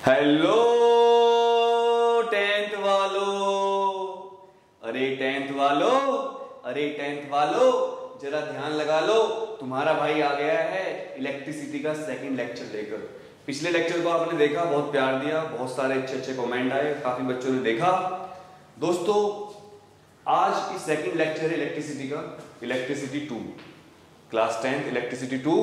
Hello tenth वालों, अरे tenth वालों जरा ध्यान लगा लो। तुम्हारा भाई आ गया है इलेक्ट्रिसिटी का सेकंड लेक्चर लेकर। पिछले लेक्चर को आपने देखा, बहुत प्यार दिया, बहुत सारे अच्छे अच्छे कमेंट आए, काफी बच्चों ने देखा। दोस्तों आज इस सेकंड लेक्चर है इलेक्ट्रिसिटी का, इलेक्ट्रिसिटी 2, क्लास 10 इलेक्ट्रिसिटी 2।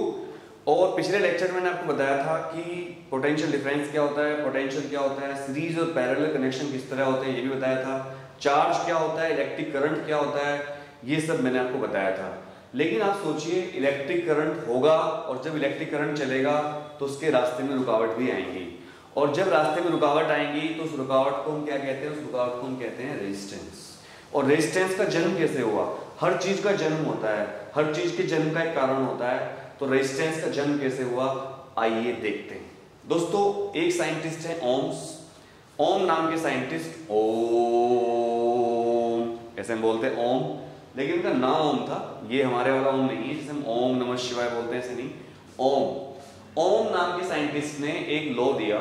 और पिछले लेक्चर में मैंने आपको बताया था कि पोटेंशियल डिफरेंस क्या होता है, पोटेंशियल क्या होता है, सीरीज और पैरेलल कनेक्शन किस तरह होते हैं ये भी बताया था, चार्ज क्या होता है, इलेक्ट्रिक करंट क्या होता है, ये सब मैंने आपको बताया था। लेकिन आप सोचिए इलेक्ट्रिक करंट होगा और जब इलेक्ट्रिक करंट चलेगा तो उसके रास्ते में रुकावट भी आएंगी, और जब रास्ते में रुकावट आएंगी तो उस रुकावट को हम क्या कहते हैं, उस रुकावट को हम कहते हैं रेजिस्टेंस। और रेजिस्टेंस का जन्म कैसे हुआ? हर चीज का जन्म होता है, हर चीज के जन्म का एक कारण होता है। तो रेजिस्टेंस का जन्म कैसे हुआ आइए देखते हैं। दोस्तों एक साइंटिस्ट है ओम्स, ओम नाम के साइंटिस्ट, ओम ऐसे हम बोलते हैं ओम, लेकिन इनका नाम ओम था, ये हमारे वाला ओम नहीं है जिसे हम ओम नमः शिवाय बोलते हैं, ऐसे नहीं। ओम नाम के साइंटिस्ट ने एक लॉ दिया,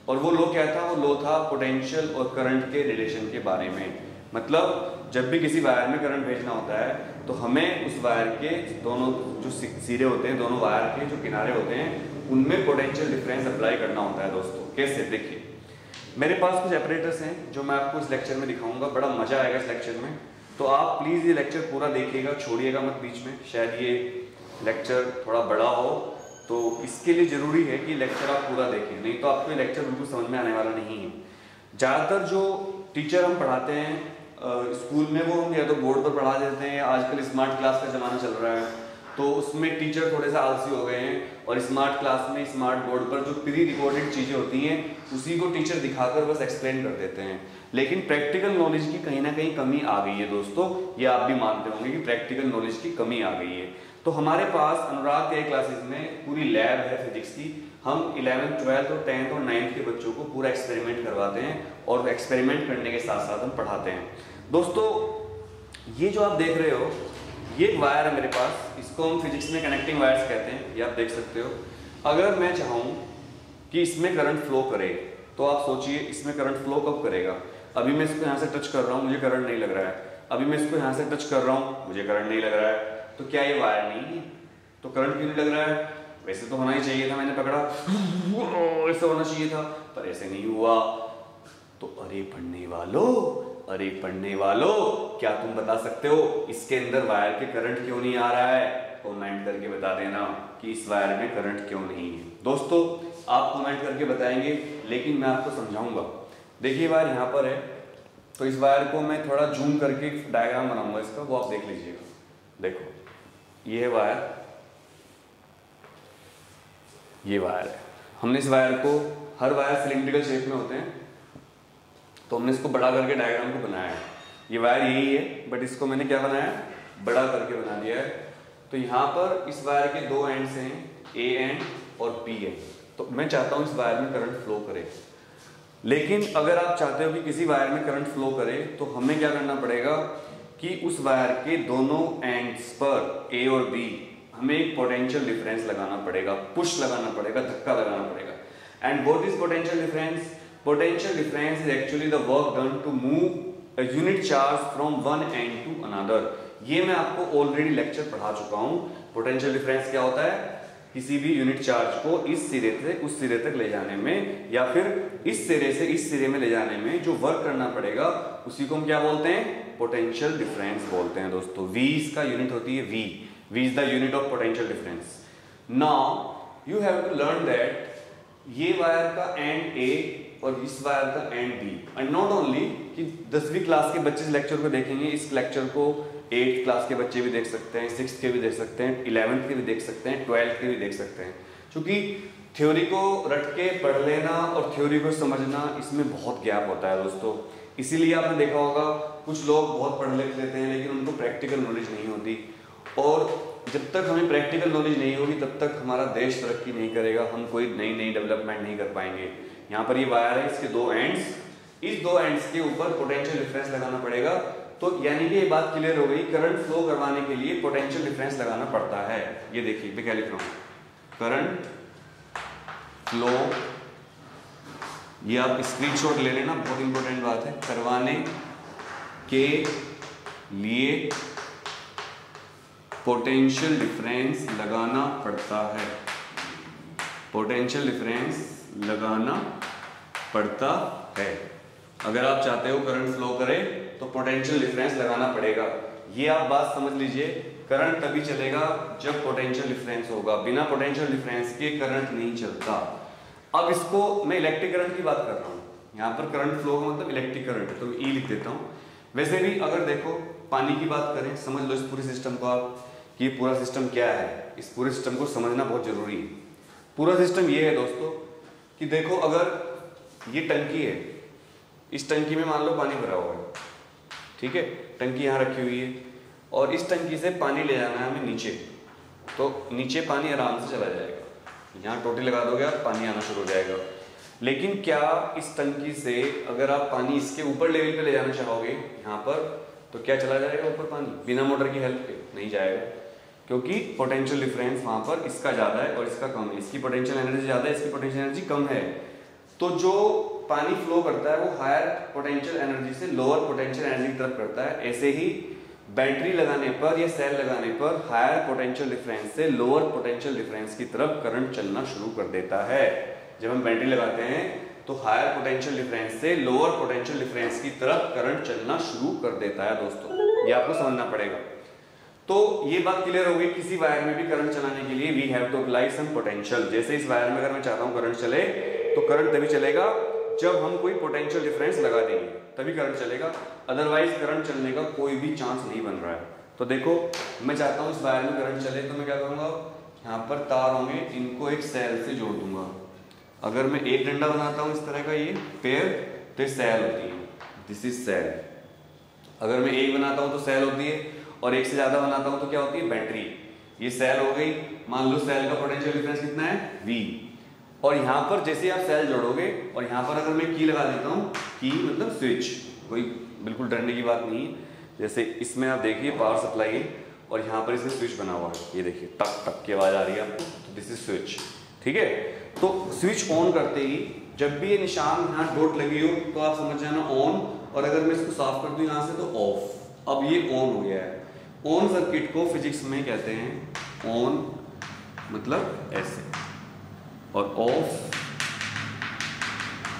और वो लॉ क्या था? वो लॉ था पोटेंशियल और करंट के रिलेशन के बारे में। मतलब जब भी किसी वायर में करंट भेजना होता है तो हमें उस वायर के दोनों जो सिरे होते हैं, दोनों वायर के जो किनारे होते हैं, उनमें पोटेंशियल डिफरेंस अप्लाई करना होता है। दोस्तों कैसे? देखिए मेरे पास कुछ ऑपरेटर्स हैं जो मैं आपको इस लेक्चर में दिखाऊंगा, बड़ा मजा आएगा इस लेक्चर में। तो आप प्लीज ये लेक्चर पूरा देखिएगा, छोड़िएगा मत बीच में, शायद ये लेक्चर थोड़ा बड़ा हो, तो इसके लिए जरूरी है कि लेक्चर आप पूरा देखें, नहीं तो आपको ये लेक्चर बिल्कुल समझ में आने वाला नहीं है। ज्यादातर जो टीचर हम पढ़ाते हैं स्कूल में, वो हम या तो बोर्ड पर पढ़ा देते हैं, आजकल स्मार्ट क्लास का जमाना चल रहा है, तो उसमें टीचर थोड़े से आलसी हो गए हैं, और स्मार्ट क्लास में स्मार्ट बोर्ड पर जो प्री रिकॉर्डेड चीजें होती हैं उसी को टीचर दिखाकर बस एक्सप्लेन कर देते हैं। लेकिन प्रैक्टिकल नॉलेज की कहीं ना कहीं कमी आ गई है दोस्तों, ये आप भी मानते होंगे कि प्रैक्टिकल नॉलेज की कमी आ गई है। तो हमारे पास अनुराग के क्लासेस में पूरी लैब है फिजिक्स की, हम 11th 12th और 10th और 9th के बच्चों को पूरा एक्सपेरिमेंट करवाते हैं, और एक्सपेरिमेंट करने के साथ साथ हम पढ़ाते हैं। दोस्तों ये जो आप देख रहे हो, ये एक वायर है मेरे पास, इसको हम फिजिक्स में कनेक्टिंग वायर्स कहते हैं, ये आप देख सकते हो। अगर मैं चाहूँ कि इसमें करंट फ्लो करे, तो आप सोचिए इसमें करंट फ्लो कब करेगा? अभी मैं इसको यहाँ से टच कर रहा हूँ, मुझे करंट नहीं लग रहा है, अभी मैं इसको यहाँ से टच कर रहा हूँ, मुझे करंट नहीं लग रहा है, तो क्या ये वायर नहीं है? तो करंट क्यों नहीं लग रहा है? वैसे तो होना ही चाहिए था, मैंने पकड़ा ऐसे होना चाहिए था, पर ऐसे नहीं हुआ। तो अरे पढ़ने वालों क्या तुम बता सकते हो इसके अंदर वायर के करंट क्यों नहीं आ रहा है? कमेंट करके बता देना कि इस वायर में करंट क्यों नहीं है। दोस्तों आप कमेंट करके बताएंगे, लेकिन मैं आपको समझाऊंगा। देखिए वायर यहाँ पर है, तो इस वायर को मैं थोड़ा जूम करके डायग्राम बनाऊंगा इसका, वो आप देख लीजिएगा। देखो ये है वायर, ये वायर है। हमने इस वायर को, हर वायर सिलिंड्रिकल शेप में होते हैं, तो हमने इसको बड़ा करके डायग्राम को बनाया है। ये वायर यही है, बट इसको मैंने क्या बनाया, बड़ा करके बना दिया है। तो यहाँ पर इस वायर के दो एंड्स हैं, ए एंड और बी एंड। तो मैं चाहता हूँ इस वायर में करंट फ्लो करे, लेकिन अगर आप चाहते हो कि किसी वायर में करंट फ्लो करे तो हमें क्या करना पड़ेगा कि उस वायर के दोनों एंड्स पर ए और बी हमें एक पोटेंशियल डिफरेंस लगाना पड़ेगा, पुश लगाना पड़ेगा, धक्का लगाना पड़ेगा। And what is potential difference? Potential difference is actually the work done to move a unit charge from one end to another. ये मैं आपको ऑलरेडी लेक्चर पढ़ा चुका हूँ। पोटेंशियल डिफरेंस क्या होता है? किसी भी यूनिट चार्ज को इस सिरे से उस सिरे तक ले जाने में, या फिर इस सिरे से इस सिरे में ले जाने में जो वर्क करना पड़ेगा उसी को हम क्या बोलते हैं? पोटेंशियल डिफरेंस बोलते हैं। दोस्तों V इसका यूनिट होती है, V is the unit of potential difference. Now you have to learn that ये वायर का एंड A और इस वायर का end B, and not only कि 10वीं क्लास के बच्चे इस लेक्चर को देखेंगे, इस लेक्चर को 8th क्लास के बच्चे भी देख सकते हैं, 6th के भी देख सकते हैं, 11th के भी देख सकते हैं, 12th के भी देख सकते हैं। क्योंकि थ्योरी को रट के पढ़ लेना और थ्योरी को समझना, इसमें बहुत गैप होता है दोस्तों। इसीलिए आपने देखा होगा कुछ लोग बहुत पढ़ लिख लेते हैं लेकिन उनको प्रैक्टिकल नॉलेज नहीं होती, और जब तक हमें प्रैक्टिकल नॉलेज नहीं होगी तब तक हमारा देश तरक्की नहीं करेगा, हम कोई नई डेवलपमेंट नहीं कर पाएंगे। यहाँ पर ये वायर है, इसके दो एंड्स, इस दो एंड्स के ऊपर पोटेंशियल डिफरेंस लगाना पड़ेगा। तो यानी कि ये बात क्लियर हो गई, करंट फ्लो करवाने के लिए पोटेंशियल डिफरेंस लगाना पड़ता है। ये देखिए मैं क्या लिख रहा हूँ, करंट फ्लो ये आप स्क्रीनशॉट ले लेना, बहुत इंपॉर्टेंट बात है। करवाने के लिए पोटेंशियल डिफरेंस लगाना पड़ता है, पोटेंशियल डिफरेंस लगाना पड़ता है। अगर आप चाहते हो करंट फ्लो करे तो पोटेंशियल डिफरेंस लगाना पड़ेगा। ये आप बात समझ लीजिए, करंट तभी चलेगा जब पोटेंशियल डिफरेंस होगा, बिना पोटेंशियल डिफरेंस के करंट नहीं चलता। अब इसको मैं इलेक्ट्रिक करंट की बात कर रहा हूँ, यहाँ पर करंट फ्लो का मतलब इलेक्ट्रिक करंट है, तो ई लिख देता हूँ। वैसे भी अगर देखो पानी की बात करें, समझ लो इस पूरे सिस्टम को आप कि ये पूरा सिस्टम क्या है, इस पूरे सिस्टम को समझना बहुत जरूरी है। पूरा सिस्टम ये है दोस्तों कि देखो अगर ये टंकी है, इस टंकी में मान लो पानी भरा हुआ है, ठीक है, टंकी यहाँ रखी हुई है और इस टंकी से पानी ले जाना है हमें नीचे, तो नीचे पानी आराम से चला जाएगा, यहाँ टोटी लगा दोगे आप, पानी आना शुरू हो जाएगा। लेकिन क्या इस टंकी से अगर आप पानी इसके ऊपर लेवल पे ले जाना चाहोगे यहाँ पर, तो क्या चला जाएगा ऊपर पानी बिना मोटर की हेल्प के? नहीं जाएगा, क्योंकि पोटेंशियल डिफरेंस वहाँ पर इसका ज़्यादा है और इसका कम है, इसकी पोटेंशियल एनर्जी ज़्यादा है, इसकी पोटेंशियल एनर्जी कम है। तो जो पानी फ्लो करता है वो हायर पोटेंशियल एनर्जी से लोअर पोटेंशियल एनर्जी की तरफ करता है। ऐसे ही बैटरी लगाने पर या सेल लगाने पर हायर पोटेंशियल डिफरेंस से लोअर पोटेंशियल डिफरेंस की तरफ करंट चलना शुरू कर देता है। जब हम बैटरी लगाते हैं तो हायर पोटेंशियल डिफरेंस से लोअर पोटेंशियल डिफरेंस की तरफ करंट चलना शुरू कर देता है दोस्तों, ये आपको समझना पड़ेगा। तो ये बात क्लियर हो गई, किसी वायर में भी करंट चलाने के लिए we have to apply some potential. जैसे इस वायर में अगर मैं चाहता हूँ करंट चले तो करंट तभी चलेगा जब हम कोई पोटेंशियल डिफरेंस लगा देंगे, तभी करंट चलेगा, अदरवाइज करंट चलने का कोई भी चांस नहीं बन रहा है। तो देखो मैं चाहता हूँ इस वायर में करंट चले, तो मैं क्या करूँगा, यहाँ पर तार होंगे, इनको एक सेल से जोड़ दूंगा। अगर मैं एक डंडा बनाता हूँ इस तरह का, ये पेयर, तो ये सेल होती है, दिस इज सेल। अगर मैं एक बनाता हूँ तो सेल होती है, और एक से ज्यादा बनाता हूँ तो क्या होती है, बैटरी। ये सेल हो गई, मान लो सेल का पोटेंशियल डिफरेंस कितना है, V। और यहाँ पर जैसे आप सेल जोड़ोगे और यहाँ पर अगर मैं की लगा देता हूँ, की मतलब स्विच, कोई बिल्कुल डरने की बात नहीं है। जैसे इसमें आप देखिए पावर सप्लाई है और यहाँ पर इसमें स्विच बना हुआ है, ये देखिए टक टक की आवाज आ रही है आपको, तो दिस इज स्विच, ठीक है। तो स्विच ऑन करते ही जब भी ये निशान यहाँ डॉट लगी हो तो आप समझ जाना ऑन, और अगर मैं इसको साफ कर दूं यहाँ से तो ऑफ। अब ये ऑन हो गया है। ऑन सर्किट को फिजिक्स में कहते हैं ऑन मतलब ऐसे, और ऑफ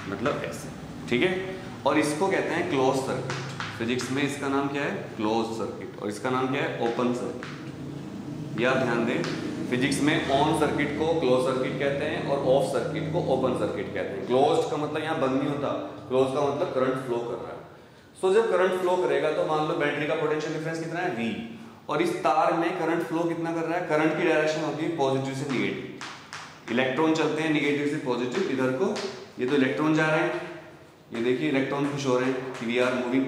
मतलब ऐसे, ठीक है। और इसको कहते हैं क्लोज सर्किट, फिजिक्स में इसका नाम क्या है, क्लोज सर्किट, और इसका नाम क्या है, ओपन सर्किट। यह ध्यान दें, फिजिक्स में ऑन सर्किट को क्लोज सर्किट कहते हैं और ऑफ सर्किट को ओपन सर्किट कहते हैं। क्लोज्ड का मतलब यहाँ बंद नहीं होता, क्लोज का मतलब करंट फ्लो कर रहा है। सो जब करंट फ्लो करेगा तो मान लो बैटरी का पोटेंशियल डिफरेंस कितना है, V, और इस तार में करंट फ्लो कितना कर रहा है, करंट की डायरेक्शन होती है पॉजिटिव से निगेटिव। इलेक्ट्रॉन चलते हैं निगेटिव से पॉजिटिव इधर को, ये तो इलेक्ट्रॉन जा रहे हैं, ये देखिए इलेक्ट्रॉन खुश हो रहे हैं कि वी आर मूविंग,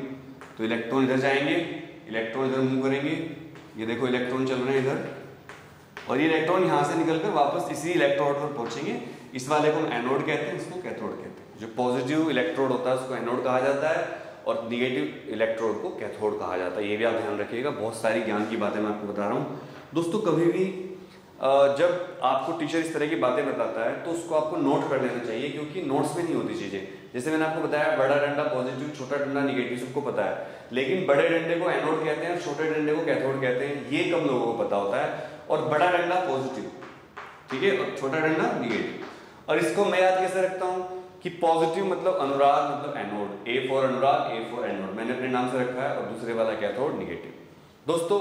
तो इलेक्ट्रॉन इधर जाएंगे, इलेक्ट्रॉन इधर मूव करेंगे, ये देखो इलेक्ट्रॉन चल रहे हैं इधर, और ये इलेक्ट्रॉन यहाँ से निकलकर वापस इसी इलेक्ट्रोड पर पहुंचेंगे। इस वाले को हम एनोड कहते हैं, इसको कैथोड कहते हैं। जो पॉजिटिव इलेक्ट्रोड होता है उसको एनोड कहा जाता है और निगेटिव इलेक्ट्रोड को कैथोड कहा जाता है। ये भी आप ध्यान रखिएगा, बहुत सारी ज्ञान की बातें मैं आपको बता रहा हूँ दोस्तों। कभी भी जब आपको टीचर इस तरह की बातें बताता है तो उसको आपको नोट कर लेना चाहिए, क्योंकि नोट्स में नहीं होती चीजें। जैसे मैंने आपको बताया बड़ा डंडा पॉजिटिव, छोटा डंडा निगेटिव, सबको पता है, लेकिन बड़े डंडे को एनोड कहते हैं और छोटे डंडे को कैथोड कहते हैं, ये कम लोगों को पता होता है। और बड़ा डंडा पॉजिटिव, ठीक है, और छोटा डंडा निगेटिव। और इसको मैं याद कैसे रखता हूँ कि पॉजिटिव मतलब अनुराग मतलब anode, A for Anurag, A for anode, मैंने अपने नाम से रखा है, और दूसरे वाला कैथोड निगेटिव। दोस्तों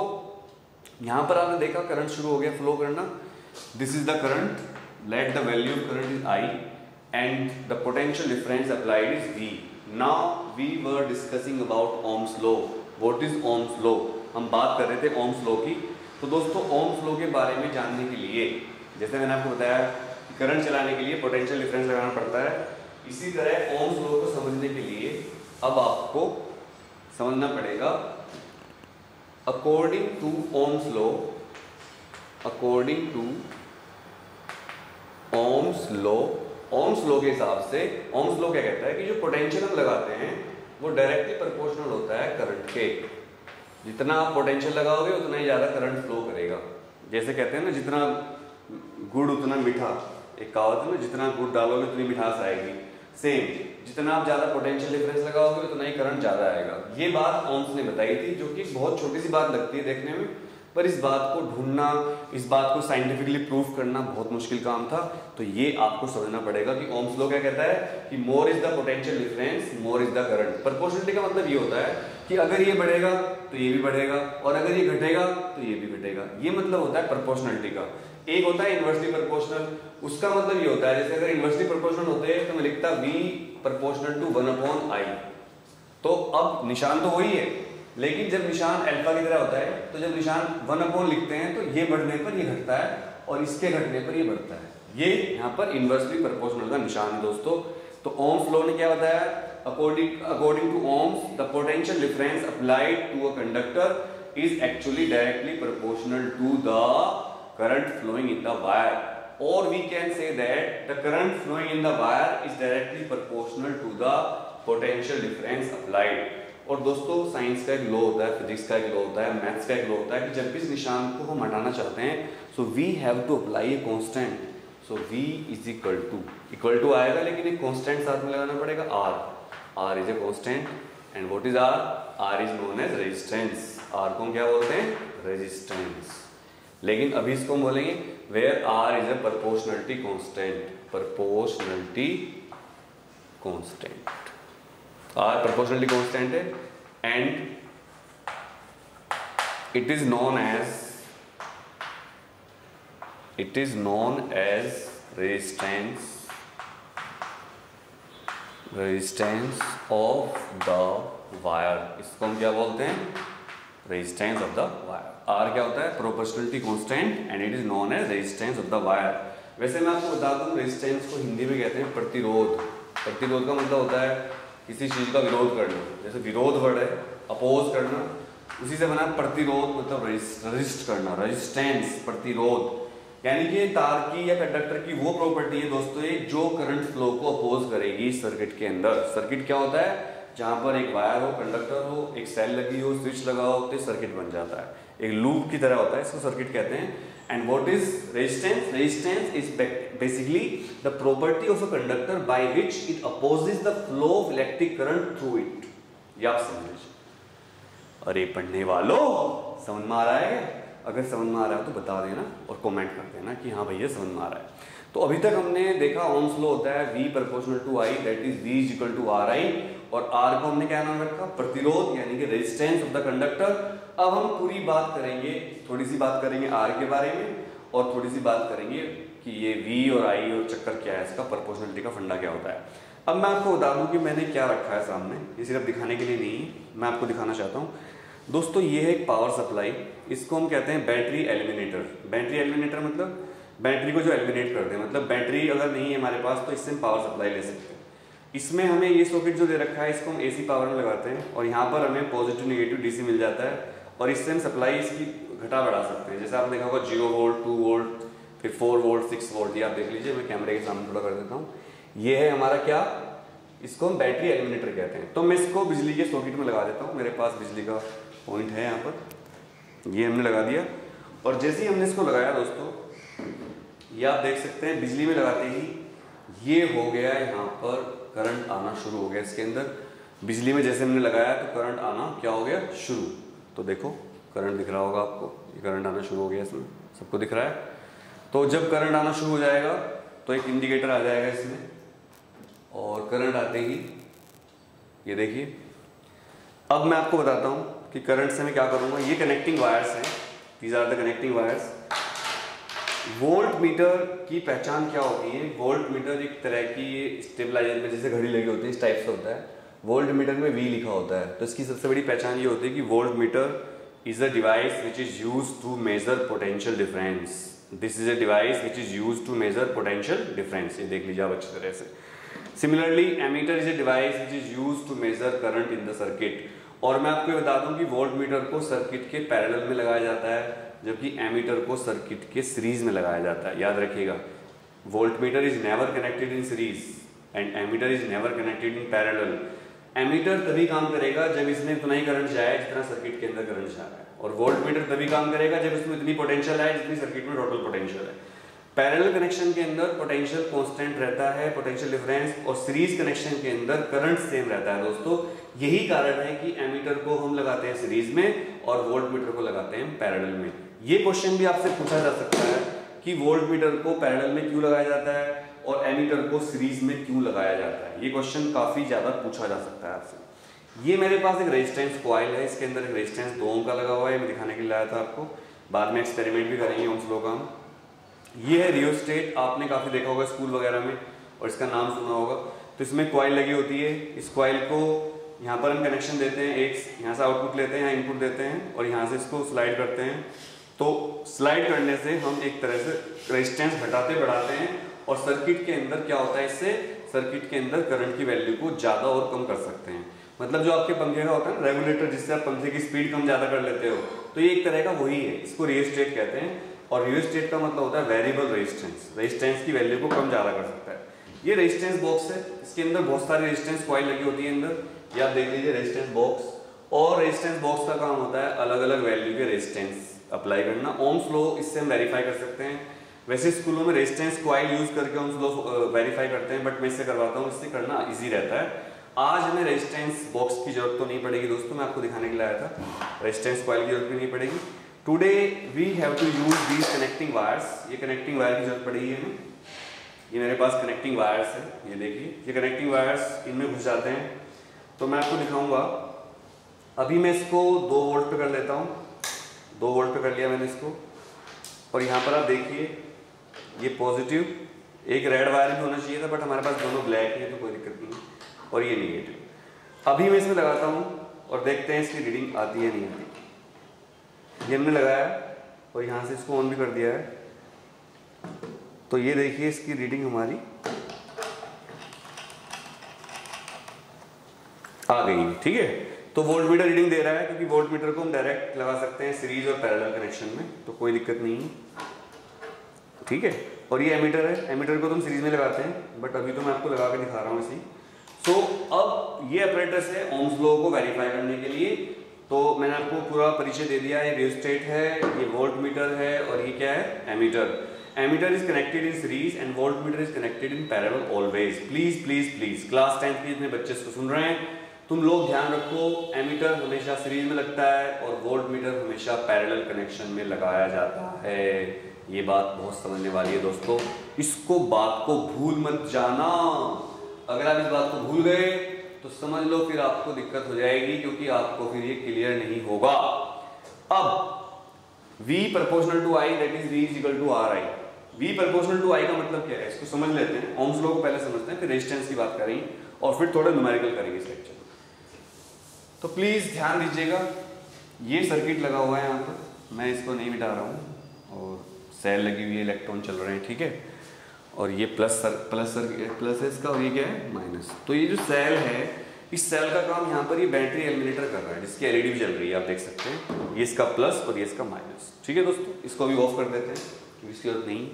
यहाँ पर आपने देखा करंट शुरू हो गया फ्लो करना, this is the current, let the value of current is I and the potential difference applied is V. Now we were discussing about Ohm's law. What is Ohm's law? हम बात कर रहे थे Ohm's law की। तो दोस्तों Ohm's law के बारे में जानने के लिए, जैसे मैंने आपको बताया करंट चलाने के लिए पोटेंशियल डिफरेंस लगाना पड़ता है, इसी तरह Ohm's law को समझने के लिए अब आपको समझना पड़ेगा according to Ohm's law, according to Ohm's law, Ohm's law के हिसाब से Ohm's law क्या कहता है कि जो पोटेंशियल हम लगाते हैं वो डायरेक्टली प्रोपोर्शनल होता है करंट के। जितना आप पोटेंशियल लगाओगे उतना ही ज़्यादा करंट फ्लो करेगा। जैसे कहते हैं ना, जितना गुड़ उतना मीठा, एक कहावत है ना, जितना गुड़ डालोगे उतनी मिठास आएगी। सेम, जितना आप ज्यादा पोटेंशियल डिफरेंस लगाओगे उतना ही करंट ज्यादा आएगा। ये बात ओम्स ने बताई थी, जो कि बहुत छोटी सी बात लगती है देखने में, पर इस बात को ढूंढना, इस बात को साइंटिफिकली प्रूफ करना बहुत मुश्किल काम था। तो ये आपको समझना पड़ेगा कि ओम्स लॉ क्या कहता है कि मोर is the potential difference more is the current. Proportionality का मतलब ये होता है कि अगर ये बढ़ेगा तो ये भी बढ़ेगा, और अगर ये घटेगा तो ये भी घटेगा। ये मतलब होता है प्रोपोर्शनलिटी का। एक होता है इनवर्सली प्रोपोर्शनल, उसका मतलब ये होता है जैसे अगर इनवर्सली प्रोपोर्शनल होते हैं तो मैं लिखता V प्रोपोर्शनल टू 1/I। तो अब निशान तो वही है, लेकिन जब निशान अल्फा की तरह होता है तो जब निशान 1/ लिखते हैं तो ये बढ़ने पर ये घटता है और इसके घटने पर ये बढ़ता है। ये यहाँ पर इनवर्सली प्रोपोर्शनल का निशान है दोस्तों। तो ओम्स लॉ ने क्या बताया, according to Ohm's the potential difference applied to a conductor is actually directly proportional to the current flowing in the wire, और we can say that the current flowing in the wire is directly proportional to the potential difference applied. और दोस्तों science का एक law होता है, physics का एक law होता है, मैथ्स का एक लॉ होता है कि जब भी इस निशान को हम हटाना चाहते हैं so we have to apply a constant. So v is equal to आएगा, लेकिन एक कांस्टेंट साथ में लगाना पड़ेगा r is a constant and what is r is known as resistance. r को हम क्या बोलते हैं, रेजिस्टेंस। लेकिन अभी इसको हम बोलेंगे where r is a proportionality constant, proportionality constant. R proportionality constant है and it is known as resistance of the wire। इसको हम क्या बोलते हैं, resistance of the wire। R क्या होता है, proportionality constant and it is known as resistance of the wire। वैसे मैं आपको बता दूं resistance को हिंदी में कहते हैं प्रतिरोध। प्रतिरोध का मतलब होता है किसी चीज का विरोध करना, जैसे विरोध वर्ड है अपोज करना, उसी से बना प्रतिरोध मतलब रेजिस्ट करना, रेजिस्टेंस प्रतिरोध। यानी कि तार की या कंडक्टर की वो प्रॉपर्टी है दोस्तों ये जो करंट फ्लो को अपोज करेगी सर्किट के अंदर। सर्किट क्या होता है, जहां पर एक वायर हो, कंडक्टर हो, एक सेल लगी हो, स्विच लगा हो तो सर्किट बन जाता है, एक लूप की तरह होता है, इसको सर्किट कहते हैं। And what is resistance, resistance is basically the property of a conductor by which it opposes the flow of electric current through it। ये आप समझ लीजिए। अरे पढ़ने वालों समझ में आ रहा है? अगर समझ में आ रहा है तो बता देना और कमेंट कर देना कि हाँ भैया समझ में आ रहा है। तो अभी तक हमने देखा ओम्स लॉ होता है V proportional to I, that is V is equal to RI, और R को हमने क्या नाम रखा, प्रतिरोध यानी कि रेजिस्टेंस ऑफ द कंडक्टर। अब हम पूरी बात करेंगे, थोड़ी सी बात करेंगे R के बारे में और थोड़ी सी बात करेंगे कि ये V और I और चक्कर क्या है इसका, प्रोपोर्शनलिटी का फंडा क्या होता है। अब मैं आपको बता दूं कि मैंने क्या रखा है सामने, ये सिर्फ दिखाने के लिए नहीं है, मैं आपको दिखाना चाहता हूँ दोस्तों। ये है एक पावर सप्लाई, इसको हम कहते हैं बैटरी एलिमिनेटर। बैटरी एलिमिनेटर मतलब बैटरी को जो एलिमिनेट कर दे, मतलब बैटरी अगर नहीं है हमारे पास तो इससे हम पावर सप्लाई ले सकते हैं। इसमें हमें ये सॉकेट जो दे रखा है इसको हम AC पावर में लगाते हैं और यहाँ पर हमें पॉजिटिव नेगेटिव DC मिल जाता है, और इससे हम सप्लाई इसकी घटा बढ़ा सकते हैं। जैसे आपने देखा होगा 0 वोल्ट, 2 वोल्ट, फिर 4 वोल्ट, 6 वोल्ट। ये आप देख लीजिए, मैं कैमरे के सामने थोड़ा कर देता हूँ। ये है हमारा क्या, इसको हम बैटरी एलिमिनेटर कहते हैं। तो मैं इसको बिजली के सॉकेट में लगा देता हूँ, मेरे पास बिजली का पॉइंट है यहाँ पर, ये हमने लगा दिया। और जैसे ही हमने इसको लगाया दोस्तों, ये आप देख सकते हैं बिजली में लगाते ही ये हो गया, यहाँ पर करंट आना शुरू हो गया इसके अंदर। बिजली में जैसे हमने लगाया तो करंट आना क्या हो गया, शुरू। तो देखो करंट दिख रहा होगा आपको, ये करंट आना शुरू हो गया, इसमें सबको दिख रहा है। तो जब करंट आना शुरू हो जाएगा तो एक इंडिकेटर आ जाएगा इसमें, और करंट आते ही ये देखिए। अब मैं आपको बताता हूँ कि करंट से मैं क्या करूँगा। ये कनेक्टिंग वायर्स हैं, these are the connecting wires. Voltmeter की पहचान क्या होती है, वोल्ट मीटर एक तरह की स्टेबलाइजर में जैसे घड़ी लगी होती है इस टाइप से होता है। वोल्ट मीटर में V लिखा होता है, तो इसकी सबसे बड़ी पहचान ये होती है कि voltmeter is a device which is used to measure potential difference. This is a device which is used to measure potential difference. ये देख लीजिए आप अच्छी तरह से। Similarly ammeter is a device which is used to measure current in the circuit. और मैं आपको बता दूं कि वोल्ट मीटर को सर्किट के पैरेलल में लगाया जाता है, जबकि एमीटर को सर्किट के सीरीज में लगाया जाता है। याद रखिएगा, voltmeter is never connected in series and ammeter is never connected in parallel. Ammeter तभी काम करेगा जब इसमें उतना ही करंट जाए जितना सर्किट के अंदर करंट जा रहा है, और वोल्ट मीटर तभी काम करेगा जब इसमें इतनी पोटेंशियल है जितनी सर्किट में टोटल पोटेंशियल है। पैरेलल कनेक्शन के अंदर पोटेंशियल कांस्टेंट रहता है, पोटेंशियल डिफरेंस, और सीरीज कनेक्शन के अंदर करंट सेम रहता है दोस्तों। यही कारण है कि एमीटर को हम लगाते हैं सीरीज में और वोल्टमीटर को लगाते हैं पैरेलल में। ये क्वेश्चन भी आपसे पूछा जा सकता है कि वोल्टमीटर को पैरेलल में क्यों लगाया जाता है और एमीटर को सीरीज में क्यों लगाया जाता है। ये क्वेश्चन काफी ज्यादा पूछा जा सकता है आपसे। ये मेरे पास एक रेजिस्टेंस कॉइल है, इसके अंदर एक रेजिस्टेंस 2 ओम का लगा हुआ है, मैं दिखाने के लिए लाया था आपको, बाद में एक्सपेरिमेंट भी करेंगे ओम्स लॉ का हम। ये है रियोस्टेट, आपने काफी देखा होगा स्कूल वगैरह में और इसका नाम सुना होगा। तो इसमें कॉइल लगी होती है, इस कॉइल को यहाँ पर हम कनेक्शन देते हैं, एक यहाँ से आउटपुट लेते हैं, यहाँ इनपुट देते हैं और यहाँ से इसको स्लाइड करते हैं। तो स्लाइड करने से हम एक तरह से रेजिस्टेंस घटाते बढ़ाते हैं और सर्किट के अंदर क्या होता है, इससे सर्किट के अंदर करंट की वैल्यू को ज़्यादा और कम कर सकते हैं। मतलब जो आपके पंखे का होता है ना रेगुलेटर, जिससे आप पंखे की स्पीड कम ज़्यादा कर लेते हो, तो ये एक तरह का वही है, इसको रियोस्टेट कहते हैं। और रियोस्टेट का मतलब होता है वेरिएबल रेजिस्टेंस, रेजिस्टेंस की वैल्यू को कम ज़्यादा कर सकता है। ये रेजिस्टेंस बॉक्स है, इसके अंदर बहुत सारी रेजिस्टेंस कॉइल लगी होती है अंदर, ये आप देख लीजिए रेजिस्टेंस बॉक्स। और रेजिस्टेंस बॉक्स का काम होता है अलग अलग वैल्यू के रेजिस्टेंस अप्लाई करना। ओम्स लॉ इससे हम वेरीफाई कर सकते हैं। वैसे स्कूलों में रेजिस्टेंस कॉइल यूज करके ओम्स लॉ वेरीफाई करते हैं, बट मैं इससे करवाता हूँ, इससे करना ईजी रहता है। आज हमें रेजिस्टेंस बॉक्स की जरूरत तो नहीं पड़ेगी दोस्तों, मैं आपको दिखाने के लिए आया था, रेजिस्टेंस कॉइल की जरूरत भी नहीं पड़ेगी। Today we have to use these connecting wires. ये कनेक्टिंग वायर की जरूरत पड़ेगी हमें। ये मेरे पास कनेक्टिंग वायर्स है, ये देखिए, ये कनेक्टिंग वायर्स इनमें घुस जाते हैं। तो मैं आपको दिखाऊंगा। अभी मैं इसको 2 वोल्ट पे कर लेता हूँ, 2 वोल्ट पे कर लिया मैंने इसको। और यहाँ पर आप देखिए ये पॉजिटिव, एक रेड वायर भी होना चाहिए था, बट हमारे पास दोनों ब्लैक है तो कोई दिक्कत नहीं है। और ये निगेटिव। अभी मैं इसमें लगाता हूँ और देखते हैं इसकी रीडिंग आती है नहीं आती। ये हमने लगाया और यहाँ से इसको ऑन भी कर दिया है, तो ये देखिए इसकी रीडिंग हमारी आ गई है। ठीक है, तो वोल्टमीटर रीडिंग दे रहा है, क्योंकि वोल्टमीटर को हम डायरेक्ट लगा सकते हैं सीरीज और पैरेलल कनेक्शन में, तो कोई दिक्कत नहीं है। ठीक है, और ये एमीटर है, एमीटर को तो हम सीरीज में लगाते हैं, बट अभी तो मैं आपको लगा के दिखा रहा हूँ इसी। तो अब ये अपरेटस है ओम्स लॉ को वेरीफाई करने के लिए। तो मैंने आपको पूरा परिचय दे दिया। ये रियोस्टेट है, ये वोल्टमीटर है और ये क्या है, ammeter. Ammeter is connected in series and voltmeter is connected in parallel always. Please please please class 10th के जितने बच्चे इसको सुन रहे हैं, तुम लोग ध्यान रखो, एमीटर हमेशा सीरीज में लगता है और वोल्टमीटर हमेशा पैरेलल कनेक्शन में लगाया जाता है। ये बात बहुत समझने वाली है दोस्तों, इसको बात को भूल मत जाना। अगर आप इस बात को भूल गए तो समझ लो फिर आपको दिक्कत हो जाएगी, क्योंकि आपको फिर ये क्लियर नहीं होगा। अब V proportional to I, that is V is equal to RI। V proportional to I का मतलब क्या है, इसको समझ लेते हैं। ओम्स लॉ को पहले समझते हैं, फिर रेजिस्टेंस की बात करेंगे और फिर थोड़ा न्यूमेरिकल करेंगे इस लेक्चर में। तो प्लीज ध्यान दीजिएगा, ये सर्किट लगा हुआ है यहाँ पर, मैं इसको नहीं मिटा रहा हूँ, और सेल लगी हुई है, इलेक्ट्रॉन चल रहे हैं। ठीक है, और ये प्लस है इसका, और ये क्या है माइनस। तो ये जो सेल है, इस सेल का काम यहाँ पर ये बैटरी एलिमिनेटर कर रहा है, जिसकी एलईडी भी जल रही है, आप देख सकते हैं। ये इसका प्लस और ये इसका माइनस। ठीक है दोस्तों, इसको अभी ऑफ कर देते हैं क्योंकि इसकी जरूरत नहीं।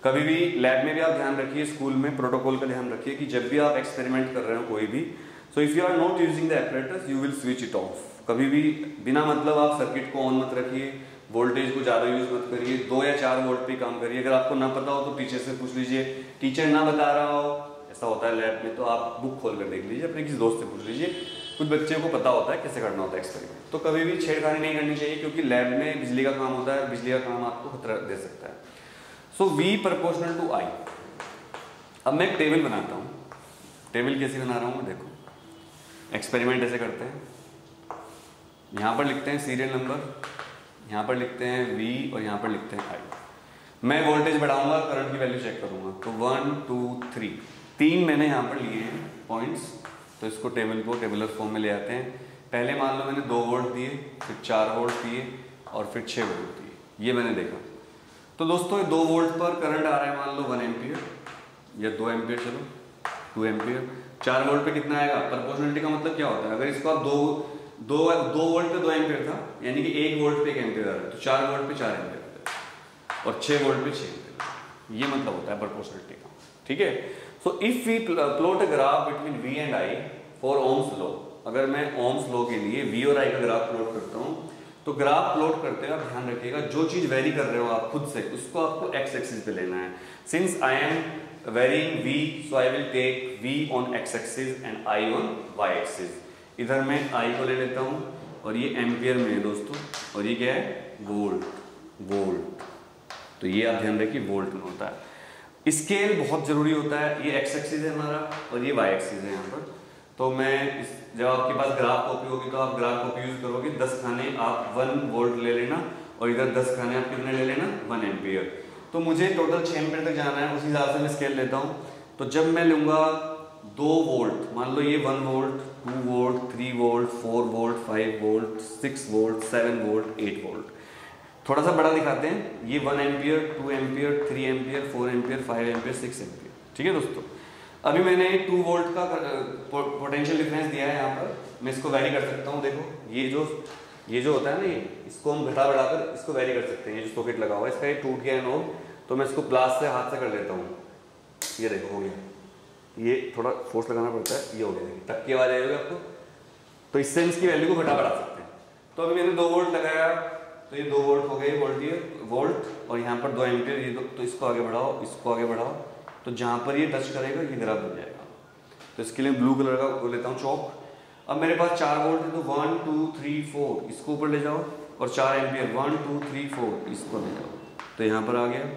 कभी भी लैब में भी आप ध्यान रखिए, स्कूल में प्रोटोकॉल का ध्यान रखिए कि जब भी आप एक्सपेरिमेंट कर रहे हो कोई भी, so if you are not using the apparatus you will switch it off. कभी भी बिना मतलब आप सर्किट को ऑन मत रखिए, वोल्टेज को ज़्यादा यूज मत करिए, 2 या 4 वोल्ट पे काम करिए। अगर आपको ना पता हो तो टीचर से पूछ लीजिए, टीचर ना बता रहा हो, ऐसा होता है लैब में, तो आप बुक खोल कर देख लीजिए, अपने किसी दोस्त से पूछ लीजिए। कुछ बच्चे को पता होता है कैसे करना होता है एक्सपेरिमेंट। तो कभी भी छेड़खानी नहीं करनी चाहिए, क्योंकि लैब में बिजली का काम होता है, बिजली का काम आपको खतरा दे सकता है। सो V प्रोपोर्शनल टू I। अब मैं एक टेबल बनाता हूँ। टेबल कैसे बना रहा हूँ, देखो एक्सपेरिमेंट ऐसे करते हैं। यहाँ पर लिखते हैं सीरियल नंबर, यहाँ पर लिखते हैं V और यहाँ पर लिखते हैं I। मैं वोल्टेज बढ़ाऊंगा, करंट की वैल्यू चेक करूंगा। तो 1 2 3 3 मैंने यहाँ पर लिए हैं पॉइंट्स। तो इसको टेबल को टेबुलर फॉर्म में ले आते हैं। पहले मान लो मैंने 2 वोल्ट दिए, फिर 4 वोल्ट दिए और फिर 6 वोल्ट दिए, ये मैंने देखा। तो दोस्तों 2 वोल्ट पर करंट आ रहा है मान लो 1 एम्पियर या 2 एम्पियर, चलो 2 एम्पियर। 4 वोल्ट पे कितना आएगा, प्रोपोर्शनलिटी का मतलब क्या होता है, अगर इसको आप 2 वोल्ट पे 2 एम्पियर था, यानी कि 1 वोल्ट पे 1 एम्पियर आ रहा है, तो 4 वोल्ट पे 4 एम्पियर और 6 वोल्ट पे 6 एम्पियर, ये मतलब होता है प्रोपोर्शनलिटी का। ठीक है, so if we plot a graph between V and I for ohms law, अगर मैं ओम्स लॉ के लिए V और I का ग्राफ प्लॉट करता हूँ, तो ग्राफ प्लॉट करते हैं, आप ध्यान रखिएगा जो चीज वेरी कर रहे हो आप खुद से, उसको आपको एक्स एक्सिस पे लेना है। Since I am varying v, so I will take v on x axis and i on y axis. इधर मैं i को ले लेता हूँ और ये एम्पियर में है दोस्तों, और ये क्या है वोल्ट, वोल्ट। तो ये आप ध्यान रखिए वोल्ट में होता है। स्केल बहुत जरूरी होता है, ये एक्स एक्सिस है हमारा और ये y एक्सिस है यहाँ पर। तो मैं जब आपके पास ग्राफ कॉपी होगी तो आप ग्राफ कॉपी यूज करोगे, 10 खाने आप 1 वोल्ट ले लेना और इधर 10 खाने आप कितने ले लेना 1 एम्पियर। तो मुझे टोटल 6 एम्पियर तक जाना है, उस हिसाब से मैं स्केल लेता हूँ। तो जब मैं लूँगा 2 वोल्ट, मान लो ये 1 volt, 2 volt, 3 volt, 4 volt, 5 volt, 6 volt, 7 volt, 8 volt. थोड़ा सा बड़ा दिखाते हैं, ये 1 ampere, 2 ampere, 3 ampere, 4 ampere, 5 ampere, 6 ampere. ठीक है दोस्तों, अभी मैंने 2 वोल्ट का पोटेंशियल डिफरेंस दिया है यहाँ पर, मैं इसको वैरी कर सकता हूँ। देखो ये जो होता है ना, ये इसको हम घटा बढ़ाकर इसको वैरी कर सकते हैं। ये जो सॉकेट लगा हुआ है इसका ये टूट गया है नोब, तो मैं इसको प्लास से हाथ से कर लेता हूँ। ये देखो हो गया, ये थोड़ा फोर्स लगाना पड़ता है, ये हो गया, टक की आवाज आएगी आपको। तो इससे इसकी वैल्यू को घटा बढ़ा सकते हैं। तो अभी मैंने 2 वोल्ट लगाया, तो ये 2 वोल्ट हो गए वोल्ट, और यहाँ पर 2 एम्पियर, ये तो इसको आगे बढ़ाओ, इसको आगे बढ़ाओ, तो जहाँ पर ये टच करेगा ये ग्राफ बन जाएगा। तो इसके लिए ब्लू कलर का वो लेता हूँ चौक। अब मेरे पास 4 वोल्ट है, तो 1 2 3 4 इसको ऊपर ले जाओ, और 4 एम्पियर 1 2 3 4 इसको ले जाओ, तो यहाँ पर आ गया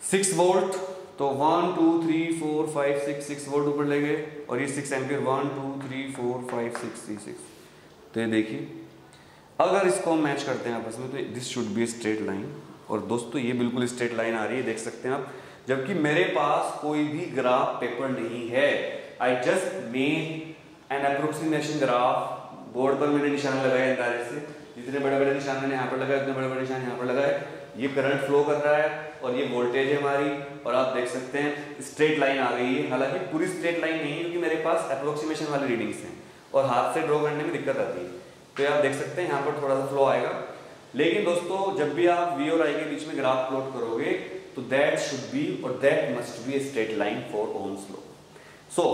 6 वोल्ट। तो 1 2 3 4 5 6 वोल्ट ऊपर ले गए, और ये 6 एम्पियर 1 2 3 4 5 6 6। तो ये देखिए, अगर इसको हम मैच करते हैं आपस में, तो this should be straight line. और दोस्तों ये बिल्कुल स्ट्रेट लाइन आ रही है, देख सकते हैं आप, जबकि मेरे पास कोई भी ग्राफ पेपर नहीं है। I just made an approximation graph, board पर मैंने निशान लगाया अंदाजे से, जितने बड़े बड़े निशान मैंने यहाँ पर लगाए उतने बड़े बड़े निशान यहाँ पर लगाए। ये करंट फ्लो कर रहा है और ये वोल्टेज है हमारी, और आप देख सकते हैं स्ट्रेट लाइन आ गई है। हालांकि पूरी स्ट्रेट लाइन नहीं है, क्योंकि मेरे पास अप्रोक्सीमेशन वाली रीडिंग्स हैं और हाथ से ड्रॉ करने में दिक्कत आती है। तो आप देख सकते हैं यहाँ पर थोड़ा सा फ्लो आएगा। लेकिन दोस्तों जब भी आप V और I के बीच में ग्राफ प्लॉट करोगे, तो दैट शुड बी और that must be a straight line for ohms law. So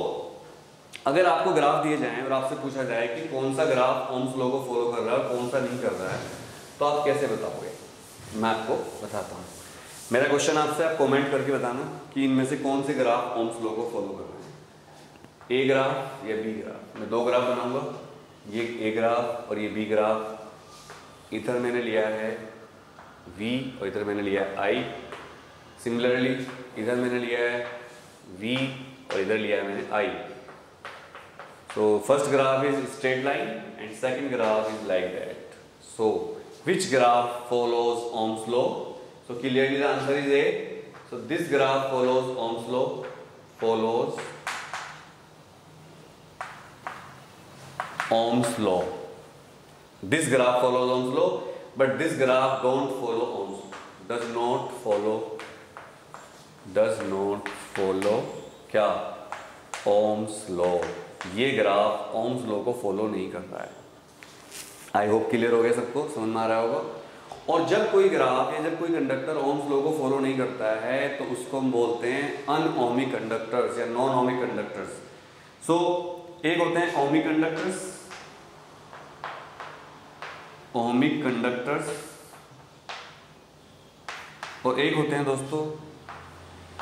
अगर आपको ग्राफ दिए जाएं और आपसे पूछा जाए कि कौन सा ग्राफ ओम्स लॉ को फॉलो कर रहा है और कौन सा नहीं कर रहा है, तो आप कैसे बताओगे? मैं आपको बताता हूँ। मेरा क्वेश्चन आपसे, आप कमेंट करके बताना कि इनमें से कौन से ग्राफ ओम्स लॉ को फॉलो कर रहे हैं, ए ग्राफ या बी ग्राफ। मैं 2 ग्राफ बनाऊंगा, ये ए ग्राफ और ये बी ग्राफ। इधर मैंने लिया है V और इधर मैंने लिया है I। सिमिलरली इधर मैंने लिया है V और इधर लिया है मैंने I। So first graph is straight line and second graph is like that. So which graph follows Ohm's law? So clearly the answer is A. So this graph follows Ohm's law, follows Ohm's law. This graph follows Ohm's law, but this graph don't follow Ohm's law. Does not follow क्या? Ohm's law. ये graph Ohm's law को follow नहीं कर रहा है। I hope clear हो गया, सबको समझ में आ रहा होगा। और जब कोई ग्राफ या जब कोई कंडक्टर Ohm's law को फॉलो नहीं करता है, तो उसको हम बोलते हैं अनओहमिक कंडक्टर्स या नॉन ओहमिक कंडक्टर्स। सो एक होते हैं ओहमिक कंडक्टर्स, ओहमिक कंडक्टर्स, और एक होते हैं दोस्तों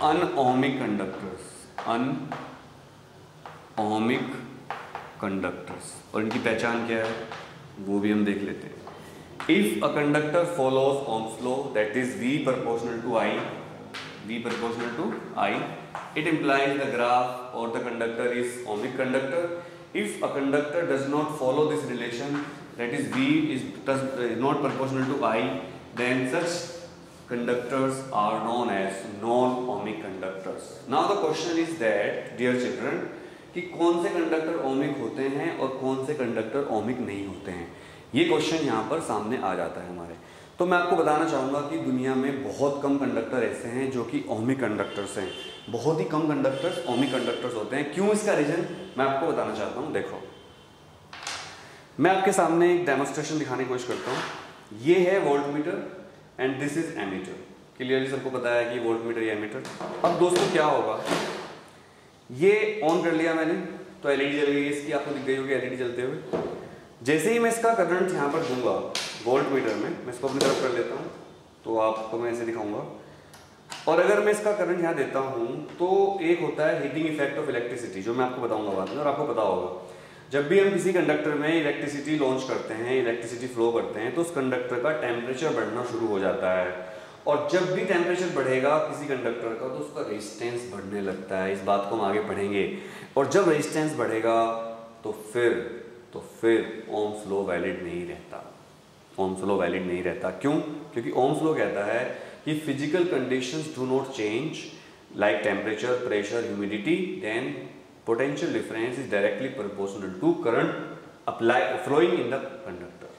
अनओहमिक कंडक्टर्स, अनओहमिक कंडक्टर्स। और इनकी पहचान क्या है वो भी हम देख लेते हैं। If a conductor follows Ohm's law, that is V proportional to I, it implies the graph or the conductor is ohmic conductor. If a conductor does not follow this relation, that is V is not proportional to I, then such conductors are known as non-ohmic conductors. Now the question is that, dear children, कि कौन से conductor ohmic होते हैं और कौन से conductor ohmic नहीं होते हैं, ये क्वेश्चन यहाँ पर सामने आ जाता है हमारे। तो मैं आपको बताना चाहूँगा कि दुनिया में बहुत कम कंडक्टर ऐसे हैं जो कि ओहमिक कंडक्टर्स हैं, बहुत ही कम कंडक्टर्स ओहमिक कंडक्टर्स होते हैं। क्यों, इसका रीजन मैं आपको बताना चाहता हूँ। देखो, मैं आपके सामने एक डेमोन्स्ट्रेशन दिखाने की कोशिश करता हूँ। ये है voltmeter and this is ammeter. Clearly सबको पता है कि वोल्टमीटर या एमीटर। अब दोस्तों क्या होगा, ये ऑन कर लिया मैंने तो एलईडी जल गई, इसकी आपको दिख गई होगी एलईडी जलते हुए। जैसे ही मैं इसका करंट यहाँ पर दूंगा, वोल्ट मीटर में, मैं इसको अपनी तरफ कर लेता हूँ तो आपको मैं ऐसे दिखाऊंगा। और अगर मैं इसका करंट यहाँ देता हूँ तो एक होता है हीटिंग इफेक्ट ऑफ इलेक्ट्रिसिटी, जो मैं आपको बताऊंगा बाद में, और आपको पता होगा जब भी हम किसी कंडक्टर में इलेक्ट्रिसिटी लॉन्च करते हैं, इलेक्ट्रिसिटी फ्लो करते हैं, तो उस कंडक्टर का टेम्परेचर बढ़ना शुरू हो जाता है। और जब भी टेम्परेचर बढ़ेगा किसी कंडक्टर का तो उसका रेजिस्टेंस बढ़ने लगता है। इस बात को हम आगे पढ़ेंगे। और जब रेजिस्टेंस बढ़ेगा तो फिर ओम्स लॉ वैलिड नहीं रहता। ओम्स लॉ वैलिड नहीं रहता। क्यों? क्योंकि ओम्स लॉ कहता है कि physical conditions do not change like temperature, pressure, humidity, then potential difference is directly proportional to current flowing in the conductor।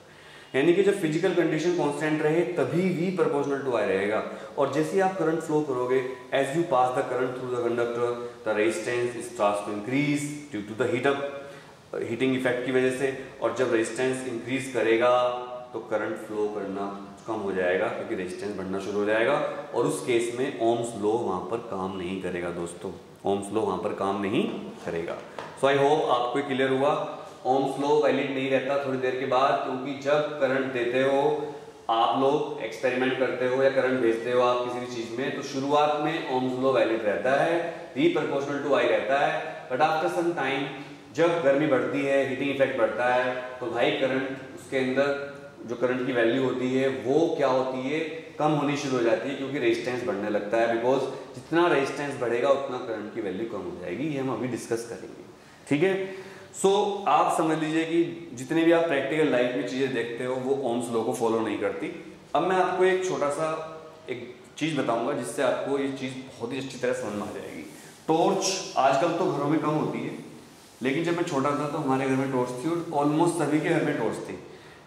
यानी कि जब फिजिकल कंडीशन कांस्टेंट रहे तभी V प्रोपोर्शनल टू I रहेगा। और जैसे ही आप करंट फ्लो करोगे, as you pass the current through the conductor, the resistance starts to increase due to the heating effect की वजह से। और जब रेजिस्टेंस इंक्रीज करेगा तो करंट फ्लो करना कम हो जाएगा क्योंकि रेजिस्टेंस बढ़ना शुरू हो जाएगा। और उस केस में ओम्स लॉ वहाँ पर काम नहीं करेगा दोस्तों, ओम्स लॉ वहाँ पर काम नहीं करेगा। सो आई होप आपको क्लियर हुआ। ओम्स लॉ वैलिड नहीं रहता थोड़ी देर के बाद, क्योंकि जब करंट देते हो आप लोग, एक्सपेरिमेंट करते हो या करंट भेजते हो आप किसी भी चीज में, तो शुरुआत में ओम्स लॉ वैलिड रहता है, V प्रोपोर्शनल टू I रहता है। बट आफ्टर सम टाइम जब गर्मी बढ़ती है, हीटिंग इफेक्ट बढ़ता है, तो भाई करंट, उसके अंदर जो करंट की वैल्यू होती है वो क्या होती है, कम होनी शुरू हो जाती है, क्योंकि रेजिस्टेंस बढ़ने लगता है। बिकॉज जितना रेजिस्टेंस बढ़ेगा उतना करंट की वैल्यू कम हो जाएगी। ये हम अभी डिस्कस करेंगे, ठीक है। सो आप समझ लीजिए कि जितनी भी आप प्रैक्टिकल लाइफ में चीजें देखते हो वो ओम्स लॉ को फॉलो नहीं करती। अब मैं आपको एक छोटा सा एक चीज बताऊंगा जिससे आपको ये चीज बहुत ही अच्छी तरह समझ में आ जाएगी। टॉर्च आजकल तो घरों में कम होती है, लेकिन जब मैं छोटा था तो हमारे घर में टॉर्च थी और ऑलमोस्ट सभी के घर में टॉर्च थी।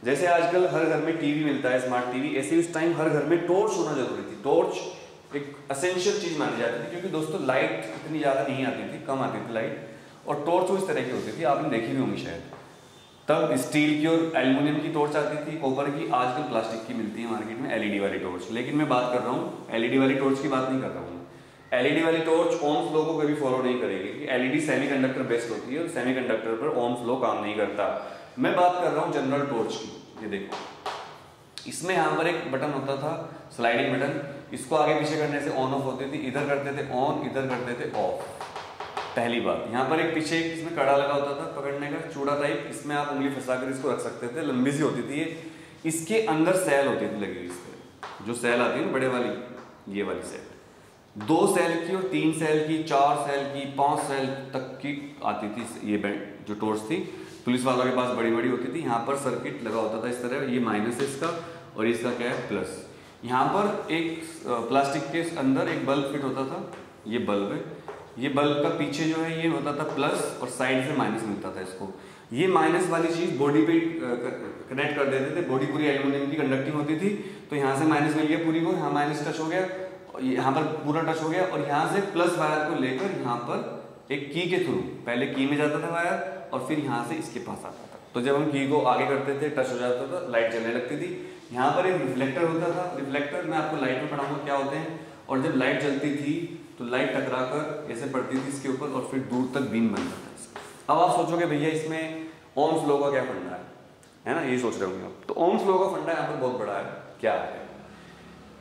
जैसे आजकल हर घर में टीवी मिलता है, स्मार्ट टीवी, ऐसे उस टाइम हर घर में टॉर्च होना जरूरी थी। टॉर्च एक एसेंशियल चीज मानी जाती थी, क्योंकि दोस्तों लाइट इतनी ज्यादा नहीं आती थी, कम आती थी लाइट। और टॉर्च उस तरह की होती थी, आपने देखी भी होंगी शायद। तब स्टील की और एल्युमिनियम की टॉर्च आती थी, कॉपर की। आजकल प्लास्टिक की मिलती है मार्केट में, एलईडी वाली टॉर्च। लेकिन मैं बात कर रहा हूँ एलईडी वाली टॉर्च की बात नहीं कर रहा हूँ। एलईडी वाली टॉर्च ओम्स लॉ को कभी फॉलो नहीं करेगी, क्योंकि एलईडी सेमीकंडक्टर बेस्ड होती है और सेमीकंडक्टर पर ओम्स लॉ काम नहीं करता। मैं बात कर रहा हूँ जनरल टॉर्च की। ये देखो, इसमें यहाँ पर एक बटन होता था, स्लाइडिंग बटन। इसको आगे पीछे करने से ऑन ऑफ होती थी। इधर करते थे ऑन, इधर करते थे ऑफ। पहली बात, यहाँ पर एक पीछे इसमें कड़ा लगा होता था पकड़ने का, चूड़ा टाइप, इसमें आप उंगली फंसाकर इसको रख सकते थे। लंबी सी होती थी ये। इसके अंदर सेल होती थी लगी हुई, इसके जो सेल आती है ना बड़े वाली, ये वाली सेल 2 सेल की और 3 सेल की, 4 सेल की, 5 सेल तक की आती थी। ये जो टॉर्च थी पुलिस वालों के पास बड़ी बड़ी होती थी। यहाँ पर सर्किट लगा होता था इस तरह, ये माइनस है इसका और इसका क्या है प्लस। यहाँ पर एक प्लास्टिक के अंदर एक बल्ब फिट होता था, ये बल्ब है। ये बल्ब का पीछे जो है ये होता था प्लस और साइड से माइनस मिलता था इसको। ये माइनस वाली चीज बॉडी पे कनेक्ट कर देते थे। बॉडी पूरी एल्यूमिनियम की कंडक्टिंग होती थी, तो यहाँ से माइनस मिल गया पूरी को, यहाँ माइनस टच हो गया, यहाँ पर पूरा टच हो गया। और यहाँ से प्लस वायर को लेकर यहाँ पर एक की के थ्रू, पहले की में जाता था वायर और फिर यहाँ से इसके पास आता था। तो जब हम की को आगे करते थे, टच हो जाता था, लाइट जलने लगती थी। यहाँ पर एक रिफ्लेक्टर होता था। रिफ्लेक्टर मैं आपको लाइट में पढ़ाऊंगा क्या होते हैं। और जब लाइट जलती थी तो लाइट टकरा कर ऐसे पड़ती थी इसके ऊपर और फिर दूर तक बीम बनता था इसका। अब आप सोचोगे भैया इसमें ओम्स लॉ का क्या फंडा है ना, ये सोच रहे होंगे आप। तो ओम्स लॉ का फंडा यहाँ पर बहुत बड़ा है। क्या है?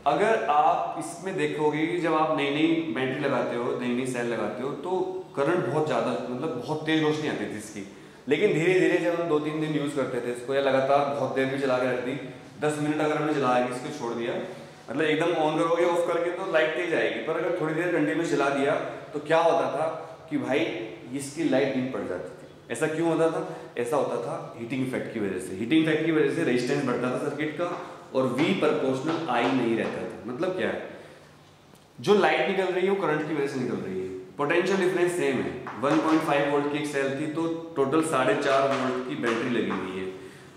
अगर आप इसमें देखोगे कि जब आप नई नई बैटरी लगाते हो, नई नई सेल लगाते हो, तो करंट बहुत ज़्यादा, मतलब बहुत तेज रोशनी आती थी इसकी। लेकिन धीरे धीरे जब हम 2-3 दिन यूज़ करते थे इसको, या लगातार बहुत देर भी चला के रख दी, 10 मिनट अगर हमने चलाया इसको छोड़ दिया, मतलब एकदम ऑन करोगे ऑफ करके तो लाइट तेज आएगी, पर अगर थोड़ी देर कंटिन्यू चला दिया तो क्या होता था कि भाई इसकी लाइट डिम पड़ जाती थी। ऐसा क्यों होता था? ऐसा होता था हीटिंग इफेक्ट की वजह से। हीटिंग इफेक्ट की वजह से रेजिस्टेंस बढ़ता था सर्किट का और V प्रोपोर्शनल I नहीं रहता था। मतलब क्या है, जो लाइट निकल रही है वो करंट की वजह से निकल रही है। पोटेंशियल डिफरेंस सेम है। 1.5 वोल्ट की एक सेल थी तो टोटल 4.5 वोल्ट की बैटरी लगी हुई है।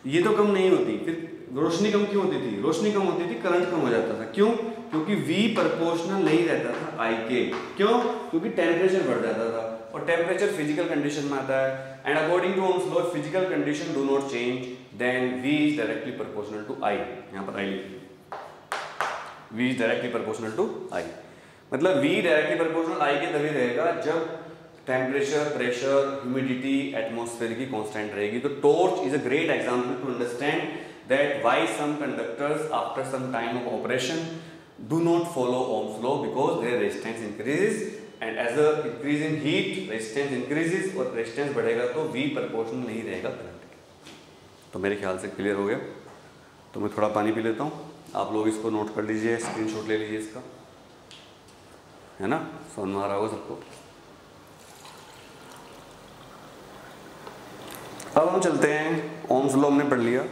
ये तो कम नहीं होती, फिर रोशनी कम क्यों होती थी? रोशनी कम होती थी, करंट कम हो जाता था। क्यों? क्योंकि V प्रोपोर्शनल नहीं रहता था I के। क्यों? क्योंकि टेम्परेचर बढ़ जाता था और टेम्परेचर फिजिकल कंडीशन में आता है। And according to ohm's law, physical condition do not change, then V is directly proportional to I। यहाँ पर I लिखिए, V is directly proportional to I। मतलब V डायरेक्टली प्रोपोर्शनल I के तभी रहेगा जब टेम्परेचर, प्रेशर, ह्यूमिडिटी एटमॉस्फेयर की constant रहेगी। तो torch is a great example to understand that why some conductors after some time of operation do not follow Ohm's law because their resistance increases and as a increase in heat resistance increases और resistance बढ़ेगा तो V proportional नहीं रहेगा current के। तो मेरे ख्याल से क्लियर हो गया। तो मैं थोड़ा पानी पी लेता हूँ, आप लोग इसको नोट कर लीजिए, स्क्रीनशॉट ले लीजिए इसका, है ना, समझ में आ रहा होगा सबको। अब हम चलते हैं, ओम्स लॉ हमने पढ़ लिया।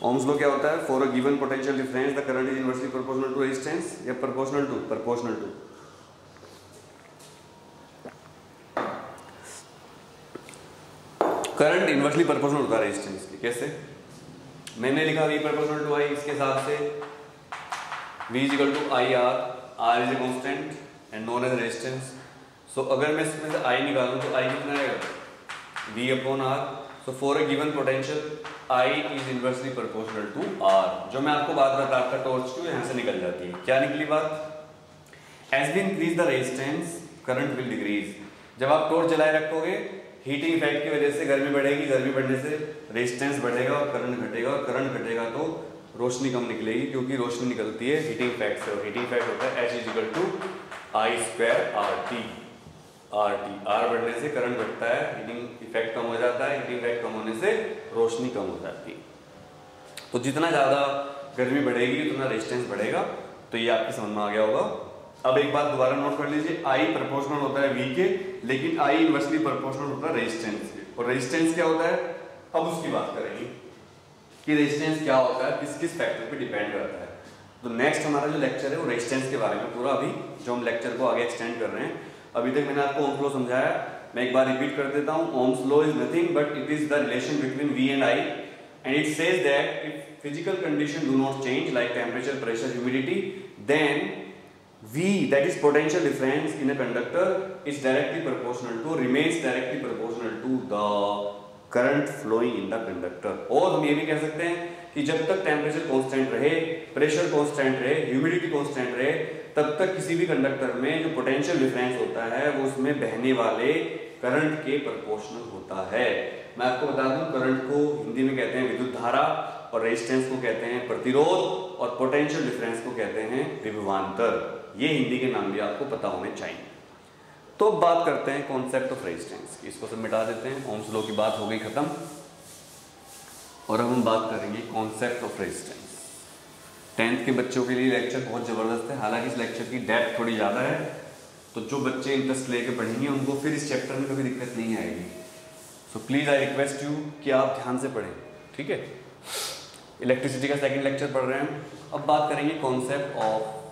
ओम्स लॉ क्या होता है? For a given potential difference the current is inversely proportional to resistance या proportional to current inversely proportional होता है रेजिस्टेंस के। कैसे? मैंने लिखा V प्रोपोर्शनल टू I, इसके हिसाब से V is equal to I R, R is a constant and known as resistance. So अगर मैं इसमें से I निकालूं तो I कितना आएगा? V upon R। So for a given potential I is inversely proportional to R। जो मैं आपको बात बता रहा था टॉर्च की, यहाँ से निकल जाती है। क्या निकली बात? As we increase the resistance current will decrease. जब आप टॉर्च जलाए रखोगे, हीटिंग इफेक्ट की वजह से गर्मी बढ़ेगी, गर्मी बढ़ने से रेजिस्टेंस बढ़ेगा और करंट घटेगा, और करंट घटेगा तो रोशनी कम निकलेगी, क्योंकि रोशनी निकलती है हीटिंग इफेक्ट से, और हीटिंग इफेक्ट होता है H is equal to I square RT। R बढ़ने से करंट घटता है, हीटिंग इफेक्ट कम हो जाता है, हीटिंग इफेक्ट कम होने से रोशनी कम हो जाती है। तो जितना ज़्यादा गर्मी बढ़ेगी उतना रेजिस्टेंस बढ़ेगा। तो ये आपकी समझ में आ गया होगा। अब एक बात दोबारा नोट कर लीजिए, I प्रोपोर्शनल होता है V के, लेकिन I इनवर्सली प्रोपोर्शनल होता है रेजिस्टेंस के। और रेजिस्टेंस क्या होता है, अब उसकी बात करेंगे कि रेजिस्टेंस क्या होता है, किस किस फैक्टर पे डिपेंड करता है। तो नेक्स्ट हमारा जो लेक्चर है वो रेजिस्टेंस के बारे में पूरा, अभी जो हम लेक्चर को आगे एक्सटेंड कर रहे हैं। अभी तक मैंने आपको ओम्स लॉ समझाया, मैं एक बार रिपीट कर देता हूँ। Ohm's law is nothing but it is the relation between V and I, and it says that if physical conditions do not change like temperature, pressure, humidity, then V, that is potential difference in a conductor, is directly proportional to, remains directly proportional to the current flowing in the conductor। और हम ये भी कह सकते हैं कि जब तक टेम्परेचर कांस्टेंट रहे, प्रेशर कांस्टेंट रहे, ह्यूमिडिटी कांस्टेंट रहे, तब तक किसी भी कंडक्टर में जो पोटेंशियल डिफरेंस होता है वो उसमें बहने वाले करंट के प्रोपोर्शनल होता है। मैं आपको बता दूं, करंट को हिंदी में कहते हैं विद्युत धारा, और रेजिस्टेंस को कहते हैं प्रतिरोध, और पोटेंशियल डिफरेंस को कहते हैं विभवांतर। ये हिंदी के नाम भी आपको पता होने चाहिए। तो अब बात करते हैं कॉन्सेप्ट ऑफ रेजिस्टेंस की। इसको सब मिटा देते हैं, ओम्स लॉ की बात हो गई खत्म, और अब हम बात करेंगे कॉन्सेप्ट ऑफ रेजिस्टेंस। 10th के बच्चों के लिए लेक्चर बहुत ज़बरदस्त है, हालांकि इस लेक्चर की डेप्थ थोड़ी ज़्यादा है, तो जो बच्चे इंटरेस्ट लेके पढ़ेंगे उनको फिर इस चैप्टर में कभी दिक्कत नहीं आएगी। So please I request you कि आप ध्यान से पढ़ें, ठीक है। इलेक्ट्रिसिटी का सेकंड लेक्चर पढ़ रहे हैं। अब बात करेंगे कॉन्सेप्ट ऑफ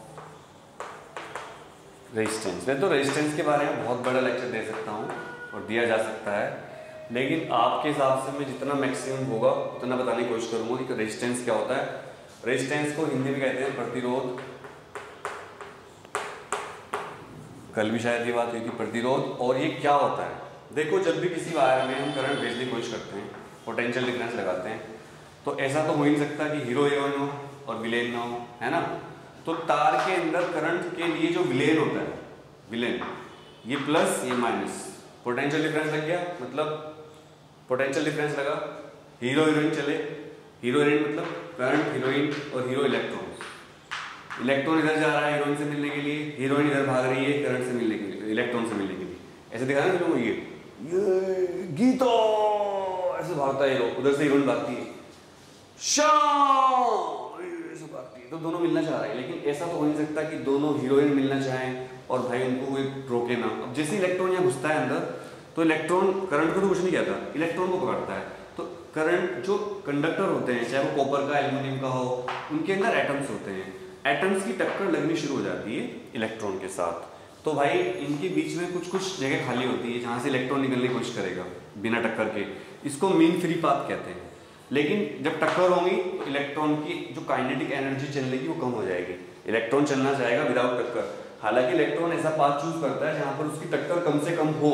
रेजिस्टेंस। मैं तो रेजिस्टेंस के बारे में बहुत बड़ा लेक्चर दे सकता हूँ और दिया जा सकता है, लेकिन आपके हिसाब से मैं जितना मैक्सिमम होगा उतना बताने की कोशिश करूँगा कि रेजिस्टेंस क्या होता है। रेजिस्टेंस को हिंदी में कहते हैं प्रतिरोध। कल भी शायद ये बात हुई थी, प्रतिरोध। और ये क्या होता है, देखो जब भी किसी वायर में हम करंट भेजने की कोशिश करते हैं, पोटेंशियल डिफरेंस लगाते हैं, तो ऐसा तो हो ही नहीं सकता कि हीरो हीरोइन हो और विलेन ना हो, है ना। तो तार के अंदर करंट के लिए जो विलेन होता है, विलेन, ये प्लस ये माइनस, पोटेंशियल डिफरेंस लग गया, मतलब पोटेंशियल डिफरेंस लगा, हीरो हीरोइन चले, हीरो हीरोइन मतलब करंट, हीरोइन और हीरो इलेक्ट्रॉन। इलेक्ट्रॉन इधर जा रहा है हीरोइन से मिलने के लिए, हीरोइन इधर भाग रही है करंट से मिलने के लिए, इलेक्ट्रॉन से मिलने के लिए। ऐसे दिखा ना फिल्म, ये गीतो ऐसे भागता है हीरो, उधर से हीरोइन भागती है, ऐसे भागती है, तो दोनों मिलना चाह रहे हैं। लेकिन ऐसा तो हो नहीं सकता कि दोनों हीरोइन मिलना चाहें और भाई उनको कोई रोके ना। अब जैसे इलेक्ट्रॉन यहाँ घुसता है अंदर, तो इलेक्ट्रॉन करंट को तो कुछ नहीं कहता, इलेक्ट्रॉन को पकड़ता है। तो करंट जो कंडक्टर होते हैं, चाहे वो कॉपर का, एल्यूमिनियम का हो, उनके अंदर एटम्स होते हैं। एटम्स की टक्कर लगनी शुरू हो जाती है इलेक्ट्रॉन के साथ। तो भाई इनके बीच में कुछ कुछ जगह खाली होती है जहाँ से इलेक्ट्रॉन निकलने की कोशिश करेगा बिना टक्कर के, इसको मीन फ्री पाथ कहते हैं। लेकिन जब टक्कर होगी तो इलेक्ट्रॉन की जो काइनेटिक एनर्जी चलने की वो कम हो जाएगी, इलेक्ट्रॉन चलना चाहेगा विदाउट टक्कर। हालांकि इलेक्ट्रॉन ऐसा पाथ चूज करता है जहाँ पर उसकी टक्कर कम से कम हो,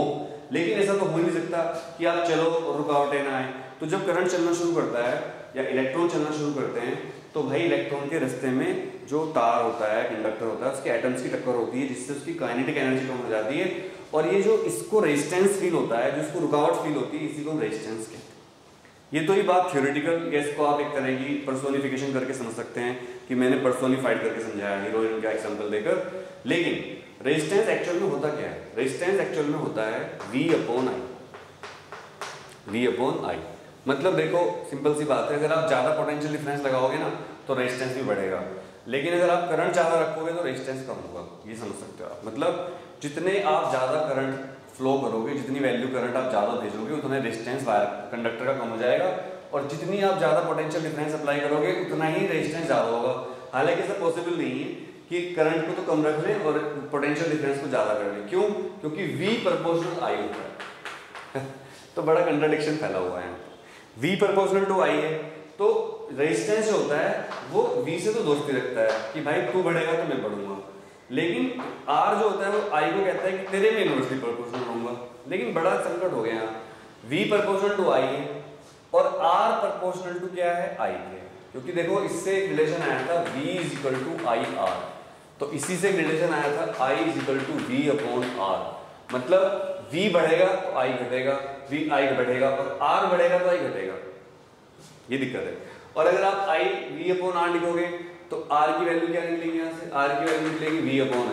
लेकिन ऐसा तो हो नहीं सकता कि आप चलो और रुकावटें ना आए। तो जब करंट चलना शुरू करता है या इलेक्ट्रॉन चलना शुरू करते हैं, तो भाई इलेक्ट्रॉन के रास्ते में जो तार होता है, कंडक्टर होता है, उसके एटम्स की टक्कर होती है, जिससे उसकी काइनेटिक एनर्जी कम हो जाती है। और ये जो इसको रेजिस्टेंस फील होता है, जो इसको रुकावट फील होती है, इसी को हम रेजिस्टेंस कहते हैं। ये तो ही बात थ्योरेटिकल, या इसको आप एक तरह की पर्सोनिफिकेशन करके समझ सकते हैं कि मैंने पर्सोनिफाइड करके समझाया हीरोइन का एग्जांपल देकर। लेकिन रेजिस्टेंस एक्चुअल में होता क्या है? रेजिस्टेंस एक्चुअल में होता है V upon I. V upon I मतलब देखो सिंपल सी बात है, अगर आप ज़्यादा पोटेंशियल डिफरेंस लगाओगे ना तो रेजिस्टेंस भी बढ़ेगा, लेकिन अगर आप करंट ज़्यादा रखोगे तो रेजिस्टेंस कम होगा। ये समझ सकते हो आप। मतलब जितने आप ज़्यादा करंट फ्लो करोगे, जितनी वैल्यू करंट आप ज़्यादा भेजोगे, उतना रेजिस्टेंस वायर कंडक्टर का कम हो जाएगा, और जितनी आप ज़्यादा पोटेंशियल डिफरेंस अप्लाई करोगे उतना ही रेजिस्टेंस ज़्यादा होगा। हालांकि ऐसा पॉसिबल नहीं है कि करंट को तो कम रख लें और पोटेंशियल डिफरेंस को ज़्यादा कर लें। क्यों? क्योंकि V प्रोपोर्शनल I होता है तो बड़ा कंट्राडिक्शन फैला हुआ है। V प्रोपोर्शनल टू I है तो रेजिस्टेंस जो होता है वो V से तो दोस्ती रखता है कि भाई तू बढ़ेगा तो मैं बढ़ूंगा, लेकिन R जो होता है वो I को कहता है कि तेरे में इनवर्सली प्रोपोर्शनल होऊंगा। लेकिन बड़ा संकट हो गया, V प्रोपोर्शनल टू I है और R प्रोपोर्शनल टू क्या है? I है। क्योंकि देखो इससे एक रिलेशन आया था V is equal to IR, तो इसी से रिलेशन आया था I is equal to V upon R। मतलब V बढ़ेगा तो I घटेगा, V I बढ़ेगा, और R बढ़ेगा तो I घटेगा। ये दिक्कत है। और अगर आप I V अपॉन R लिखोगे तो R की वैल्यू क्या निकलेगी? यहाँ से R की वैल्यू निकलेगी V अपॉन I।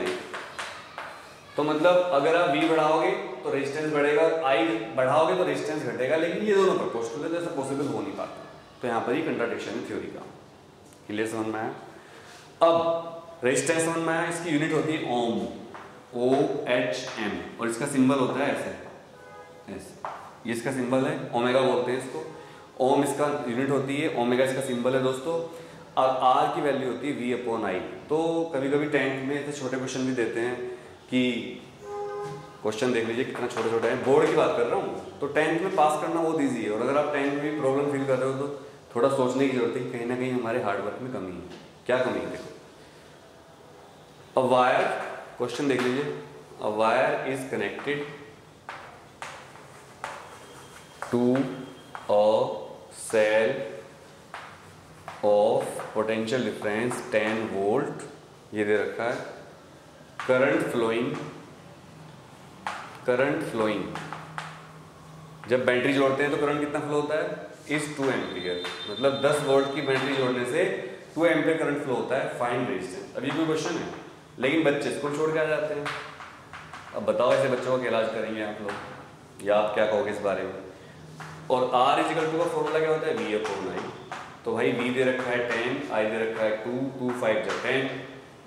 तो मतलब अगर आप V बढ़ाओगे तो रेजिस्टेंस बढ़ेगा, I बढ़ाओगे तो रेजिस्टेंस घटेगा, लेकिन ये दोनों प्रोपोर्शनल है तो ऐसा पॉसिबल हो नहीं पाता। तो यहाँ पर ही कंट्राडिक्शन है थ्योरी का। क्लियर समझ में आया? अब रेजिस्टेंस समझ में आया, इसकी यूनिट होती है ओम, OHM, और इसका सिंबल होता है ऐसे, ये इसका सिंबल है, ओमेगा बोलते हैं इसको। ओम इसका यूनिट होती है, ओमेगा इसका सिंबल है दोस्तों, और R की वैल्यू होती है V अपॉन I। तो कभी कभी टेंथ में ऐसे छोटे क्वेश्चन भी देते हैं कि क्वेश्चन देख लीजिए कितना छोटा छोटा है, बोर्ड की बात कर रहा हूँ। तो टेंथ में पास करना बहुत ईजी है, और अगर आप टेंथ में प्रॉब्लम फील कर रहे हो तो थोड़ा सोचने की जरूरत है कि कहीं ना कहीं हमारे हार्डवर्क में कमी है। क्या कमी है? देखो अ वायर, क्वेश्चन देख लीजिए, a wire is connected to a cell of potential difference 10 volt, ये दे रखा है, करंट फ्लोइंग, जब बैटरी जोड़ते हैं तो करंट कितना फ्लो होता है? Is 2 ampere. मतलब 10 वोल्ट की बैटरी जोड़ने से 2 एम्पियर करंट फ्लो होता है। Find resistance. अब ये कोई क्वेश्चन है, लेकिन बच्चे स्कूल छोड़ के आ जाते हैं। अब बताओ ऐसे बच्चों का इलाज करेंगे आप लोग, या आप क्या कहोगे इस बारे में? और R इज इक्वल टू का फॉर्मूला क्या होता है? V upon I। तो भाई V दे रखा है 10, I दे रखा है 2, 2 5 जा 10,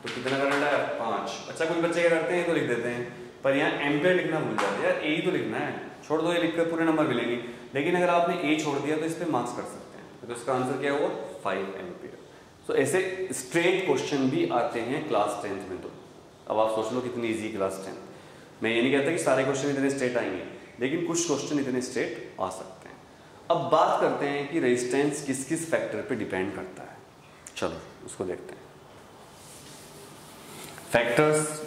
तो कितना करंट है? 5। अच्छा कुछ बच्चे क्या करते हैं, तो लिख देते हैं, पर यहाँ एम्पियर लिखना भूल जाते हैं। यार A ही तो लिखना है, छोड़ दो, ये लिखकर पूरे नंबर मिलेंगे। लेकिन अगर आपने A छोड़ दिया तो इस पर मार्क्स कर सकते हैं। तो इसका आंसर क्या हुआ? 5 एम्पियर। तो ऐसे स्ट्रेट क्वेश्चन भी आते हैं क्लास 10th में। तो अब आप सोच लो कितनी ईजी क्लास 10th। मैं ये नहीं कहता कि सारे क्वेश्चन इतने स्ट्रेट आएंगे, लेकिन कुछ क्वेश्चन इतने स्ट्रेट आ सकते हैं। अब बात करते हैं कि रेजिस्टेंस किस किस फैक्टर पे डिपेंड करता है। चलो उसको देखते हैं। Factors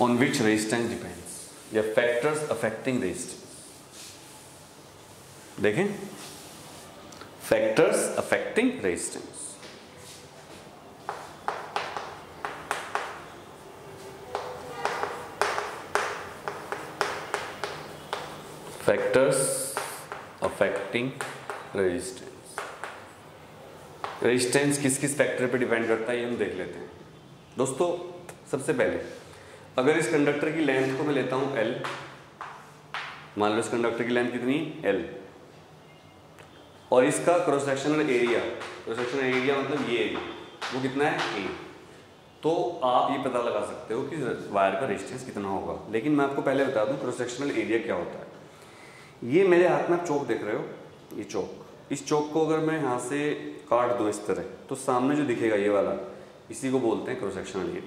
on which resistance depends, या फैक्टर्स अफेक्टिंग रेजिस्टेंस। देखें, factors affecting resistance. Factors affecting resistance. Resistance किस किस फैक्टर पे डिपेंड करता है ये हम देख लेते हैं। दोस्तों सबसे पहले अगर इस कंडक्टर की लेंथ को मैं लेता हूं L, मान लो इस कंडक्टर की लेंथ कितनी? L, और इसका क्रॉस सेक्शनल एरिया, मतलब ये एरिया वो कितना है? A। तो आप ये पता लगा सकते हो कि वायर का रेजिस्टेंस कितना होगा। लेकिन मैं आपको पहले बता दूं क्रॉस सेक्शनल एरिया क्या होता है। ये मेरे हाथ में आप चौक देख रहे हो, ये चौक, इस चौक को अगर मैं यहाँ से काट दूँ इस तरह, तो सामने जो दिखेगा ये वाला, इसी को बोलते हैं क्रॉस सेक्शनल एरिया।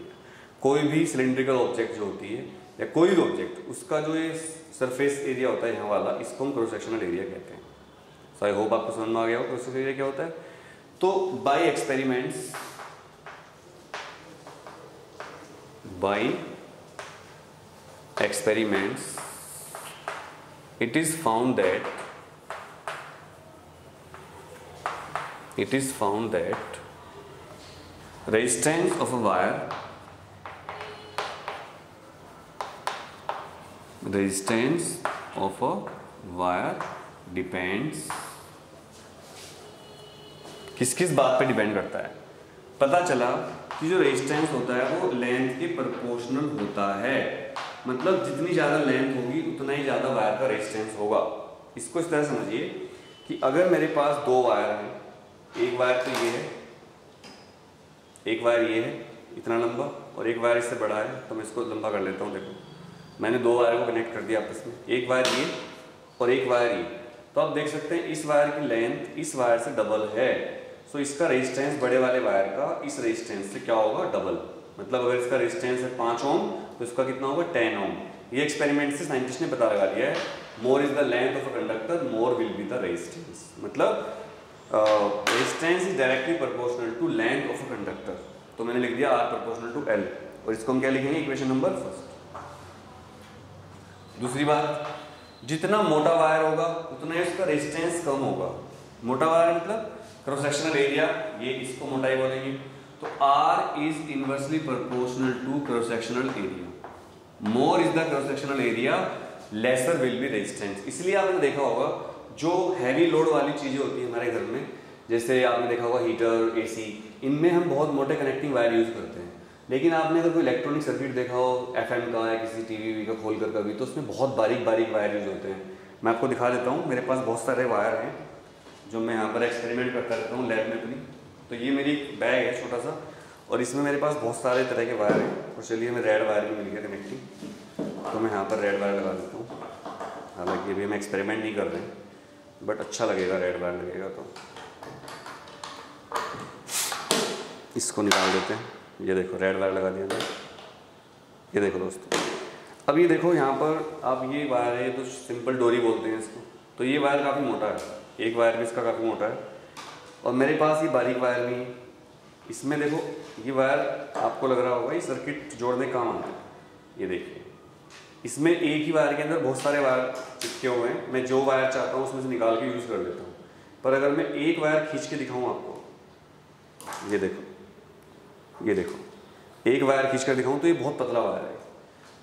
कोई भी सिलेंड्रिकल ऑब्जेक्ट जो होती है, या कोई भी ऑब्जेक्ट, उसका जो ये सरफेस एरिया होता है यहाँ वाला, इसको हम क्रॉस सेक्शनल एरिया कहते हैं। सो आई होप आपको समझ में आ गया हो क्रॉस सेक्शनल एरिया क्या होता है। तो bye experiments it is found that resistance of a wire depends किस किस बात पे डिपेंड करता है? पता चला कि जो रेजिस्टेंस होता है वो लेंथ के प्रोपोर्शनल होता है, मतलब जितनी ज़्यादा लेंथ होगी उतना ही ज़्यादा वायर का रेजिस्टेंस होगा। इसको इस तरह समझिए कि अगर मेरे पास दो वायर हैं, एक वायर तो ये है, एक वायर ये है इतना लंबा, और एक वायर इससे बड़ा है, तो मैं इसको लंबा कर लेता हूँ। देखो मैंने दो वायर को कनेक्ट कर दिया आपस में, एक वायर ये और एक वायर ये। तो आप देख सकते हैं इस वायर की लेंथ इस वायर से डबल है, सो इसका रेजिस्टेंस बड़े वाले वायर का इस रेजिस्टेंस से क्या होगा? डबल। मतलब अगर इसका रेजिस्टेंस है 5 ओम तो इसका कितना होगा? 10 ओम। ये एक्सपेरिमेंट से साइंटिस्ट ने पता लगा लिया है। More is the length of a conductor more will be the resistance. मतलब resistance is directly proportional to length of a conductor. तो मैंने लिख दिया R प्रोपोर्शनल टू L, और इसको हम क्या लिखेंगे? Equation number first. दूसरी बात, जितना मोटा वायर होगा उतना ही उसका रेजिस्टेंस कम होगा। मोटा वायर मतलब क्रॉस सेक्शनल एरिया, ये इसको मोटाई बोलेंगे। तो R is inversely proportional to cross sectional area. More is the cross sectional area, lesser will be resistance. इसलिए आपने देखा होगा जो हैवी लोड वाली चीजें होती है हमारे घर में, जैसे आपने देखा होगा हीटर, AC, इनमें हम बहुत मोटे कनेक्टिंग वायर यूज करते हैं। लेकिन आपने अगर कोई इलेक्ट्रॉनिक सर्किट देखा हो FM का या किसी TV का खोल कर कभी, तो उसमें बहुत बारीक बारीक वायर यूज होते हैं। मैं आपको दिखा देता हूँ, मेरे पास बहुत सारे वायर हैं जो मैं यहाँ पर एक्सपेरिमेंट करता रहता हूँ लैब में अपनी। तो ये मेरी बैग है छोटा सा, और इसमें मेरे पास बहुत सारे तरह के वायर हैं। और चलिए हमें रेड वायर भी मिल गया कनेक्टिंग, तो मैं यहाँ पर रेड वायर लगा देता हूँ। हालांकि अभी हम एक्सपेरिमेंट नहीं कर रहे हैं, बट अच्छा लगेगा रेड वायर लगेगा। तो इसको निकाल देते हैं। ये देखो रेड वायर लगा दिया मैंने। ये देखो दोस्तों, अब ये देखो यहाँ पर आप ये वायर है, तो सिंपल डोरी बोलते हैं इसको। तो ये वायर काफ़ी मोटा है, एक वायर भी इसका काफ़ी मोटा है, और मेरे पास ये बारीक वायर भी है। इसमें देखो ये वायर आपको लग रहा होगा ये सर्किट जोड़ने काम आता है। ये देखिए इसमें एक ही वायर के अंदर बहुत सारे वायर चिपके हुए हैं। मैं जो वायर चाहता हूँ उसमें से निकाल के यूज़ कर लेता हूँ। पर अगर मैं एक वायर खींच के दिखाऊँ आपको, ये देखो, ये देखो एक वायर खींच कर दिखाऊँ तो ये बहुत पतला वायर है।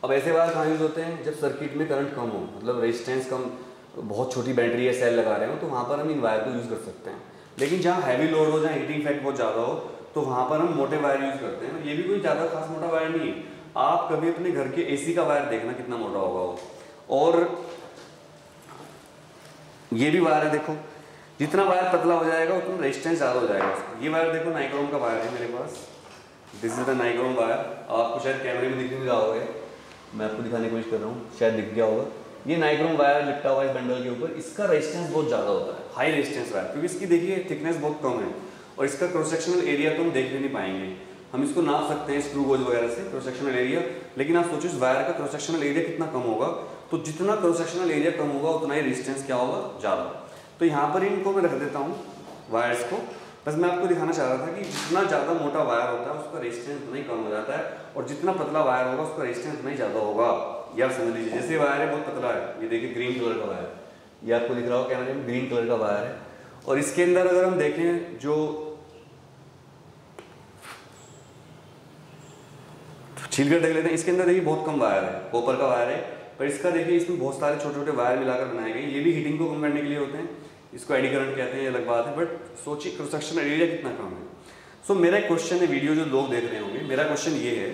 अब ऐसे वायर कहाँ यूज़ होते हैं? जब सर्किट में करंट कम हो, मतलब रेजिस्टेंस कम, बहुत छोटी बैटरी या सेल लगा रहे हो, तो वहाँ पर हम इन वायर को यूज़ कर सकते हैं। लेकिन जहाँ हैवी लोड हो, जहाँ हीटिंग इफेक्ट बहुत ज़्यादा हो, तो वहाँ पर हम मोटे वायर यूज़ करते हैं। ये भी कोई ज़्यादा खास मोटा वायर नहीं है। आप कभी अपने घर के AC का वायर देखना कितना मोटा होगा वो। और ये भी वायर है, देखो जितना वायर पतला हो जाएगा उतना रेजिस्टेंस ज़्यादा हो जाएगा उसका। ये वायर देखो नाइक्रोम का वायर है मेरे पास, this is the nichrome wire. आपको शायद कैमरे में दिख नहीं रहा होगा, मैं आपको दिखाने की कोशिश कर रहा हूँ, शायद दिख गया होगा। ये नाइक्रोम वायर लिपटा हुआ है इस बंडल के ऊपर। इसका रेजिस्टेंस बहुत ज़्यादा होता है, हाई रेजिस्टेंस वायर, क्योंकि इसकी देखिए थिकनेस बहुत कम है, और इसका क्रॉस सेक्शनल एरिया तो हम देख नहीं पाएंगे। हम इसको नाप सकते हैं स्क्रू गोज वगैरह से क्रॉस सेक्शनल एरिया, लेकिन आप सोचो इस वायर का क्रॉस सेक्शनल एरिया कितना कम होगा। तो जितना क्रॉस सेक्शनल एरिया कम होगा उतना ही रेजिस्टेंस क्या होगा? ज़्यादा। तो यहाँ पर इनको मैं रख देता हूँ वायर्स को। बस मैं आपको दिखाना चाह रहा था कि जितना ज़्यादा मोटा वायर होता है उसका रेजिस्टेंस उतना ही कम हो जाता है, और जितना पतला वायर होगा उसका रेजिस्टेंस उतना ही ज़्यादा होगा। ये आप समझ लीजिए। जैसे वायर है बहुत पतला है, ये देखिए ग्रीन कलर का वायर, ये आपको दिख रहा हो कैमरे में, ग्रीन कलर का वायर है। और इसके अंदर अगर हम देखें, जो छील कर देख लेते हैं, इसके अंदर देखिए बहुत कम वायर है, कॉपर का वायर है। पर इसका देखिए इसमें बहुत सारे छोटे छोटे वायर मिलाकर बनाए गए। ये भी हीटिंग को कम करने के लिए होते हैं, इसको एडी करंट कहते हैं, ये अलग बात है। बट सोचिए क्रॉस सेक्शनल एरिया कितना कम है। सो मेरा क्वेश्चन है, वीडियो जो लोग देख रहे होंगे, मेरा क्वेश्चन ये है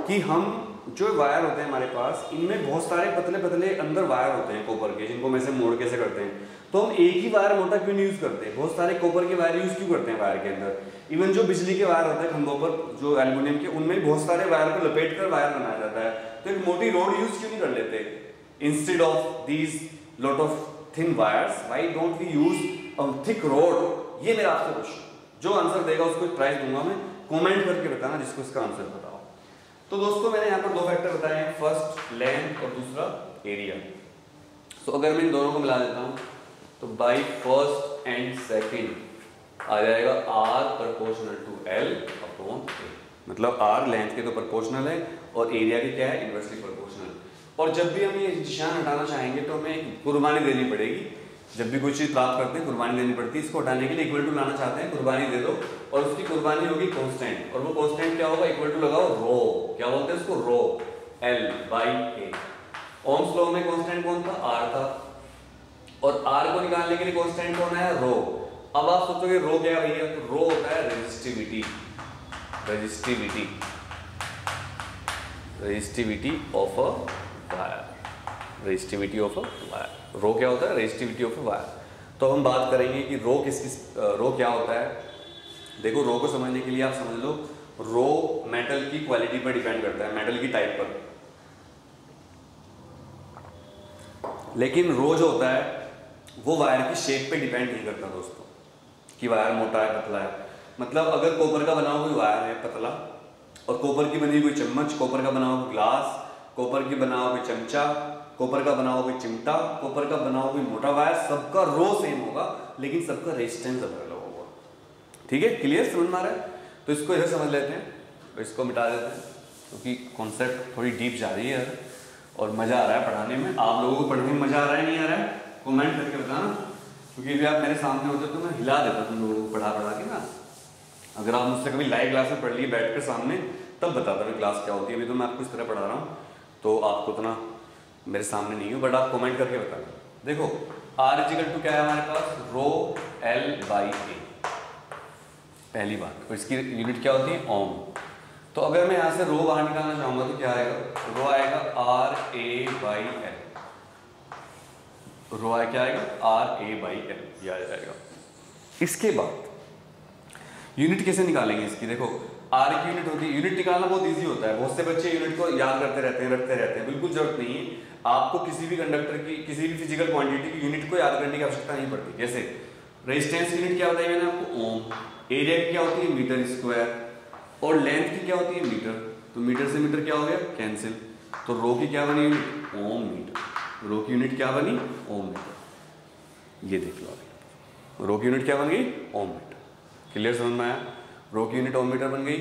कि हम जो वायर होते हैं हमारे पास, इनमें बहुत सारे पतले पतले अंदर वायर होते हैं कॉपर के, जिनको हम ऐसे मोड़ कैसे करते हैं। तो हम एक ही वायर मोटा क्यों नहीं यूज करते? बहुत सारे कॉपर के वायर यूज क्यों करते हैं वायर के अंदर? इवन जो बिजली के वायर होते हैं खंभों पर, जो एल्यूमिनियम के, उनमें भी बहुत सारे वायर को लपेट कर वायर बनाया जाता है। तो एक मोटी रोड यूज क्यों नहीं कर लेते? Instead of these lot of thin wires, why don't we use a thick rod? ये मेरा आपसे क्वेश्चन। जो आंसर देगा उसको प्राइज दूंगा मैं, कमेंट करके बताना जिसको इसका आंसर पता हो। तो दोस्तों मैंने यहाँ पर दो फैक्टर बताए हैं, फर्स्ट लेंथ और दूसरा एरिया। तो अगर मैं इन दोनों को मिला देता हूँ तो बाई फर्स्ट एंड सेकंड आ जाएगा R proportional to L upon A। मतलब R लेंथ के तो प्रोपोर्शनल है और एरिया के क्या है? Inversely proportional. और जब भी हम ये निशान हटाना चाहेंगे तो हमें कुर्बानी देनी पड़ेगी। जब भी कोई चीज़ प्राप्त करते हैं कुर्बानी देनी पड़ती है। इसको हटाने के लिए इक्वल टू लाना चाहते हैं, कुर्बानी दे दो, और उसकी कुर्बानी होगी कांस्टेंट। और वो कांस्टेंट क्या होगा? इक्वल टू लगाओ रो, क्या बोलते हैं उसको? रो, L by A। Ohm's law में कांस्टेंट कौन था? R था, और R को निकालने के लिए कांस्टेंट कौन है? रो। अब आप सोचोगे रो क्या है भैया, तो रो होता है resistivity, resistivity, resistivity of a wire, resistivity of a wire. Rho क्या होता है, रेजिस्टिविटी ऑफ अ वायर। तो हम बात करेंगे कि रो क्या होता है। देखो रो को समझने के लिए आप समझ लो, रो मेटल की क्वालिटी पर डिपेंड करता है, मेटल की टाइप पर। लेकिन रो जो होता है वो वायर की शेप पे डिपेंड नहीं करता दोस्तों, कि वायर मोटा है पतला है। मतलब अगर कॉपर का बना हुआ कोई वायर है पतला, और कॉपर की बनी हुई कोई चम्मच, कॉपर का बना हुआ कोई ग्लास, कॉपर की बना हुआ कोई चमचा, कॉपर का बना हुआ कोई चिमटा, कॉपर का बना हुआ कोई मोटा वायर, सबका रो सेम होगा लेकिन सबका रेजिस्टेंस अलग अलग होगा। ठीक है, क्लियर, समझ में आ रहा है? तो इसको इधर समझ लेते हैं, तो इसको मिटा देते हैं क्योंकि कॉन्सेप्ट थोड़ी डीप जा रही है और मज़ा आ रहा है पढ़ाने में। आप लोगों को पढ़ने में मज़ा आ रहा है नहीं आ रहा है, कमेंट करके बताना, क्योंकि भी आप मेरे सामने होते तो मैं हिला देता तुम लोगों को पढ़ा के ना। अगर आप मुझसे कभी लाइव क्लास में पढ़ लिए बैठ कर सामने, तब बताता मैं क्लास क्या होती है। अभी तो मैं आपको इस तरह पढ़ा रहा हूँ तो आपको उतना मेरे सामने नहीं हो, बट आप कमेंट करके बताना। देखो R = क्या है हमारे पास, रो L/A, पहली बात। और इसकी यूनिट क्या होती है, ओम। तो अगर मैं यहाँ से रो बाहर निकालना चाहूँगा तो क्या आएगा, रो आएगा RA/L, रो क्या आएगा RA/L, ये आ जाएगा। इसके बाद यूनिट कैसे निकालेंगे इसकी, देखो R की यूनिट होती है, यूनिट निकालना बहुत इजी होता है। बहुत से बच्चे यूनिट को याद करते रहते हैं, रखते रहते हैं, बिल्कुल जरूरत नहीं है। आपको किसी भी कंडक्टर की, किसी भी फिजिकल क्वांटिटी की यूनिट को याद करने की आवश्यकता नहीं पड़ती। जैसे रेजिस्टेंस यूनिट क्या बताई मैंने आपको, ओम। एरिया की क्या होती है, मीटर स्क्वायर। और लेंथ की क्या होती है, मीटर। तो मीटर से मीटर क्या हो गया, कैंसिल। तो रो की क्या बनी यूनिट, ओम मीटर। रो की यूनिट क्या बनी, ओम मीटर। ये देख लो, रो की यूनिट क्या बन गई, ओम मीटर। क्लियर, समझ में आया? रो की यूनिट ओम मीटर बन गई।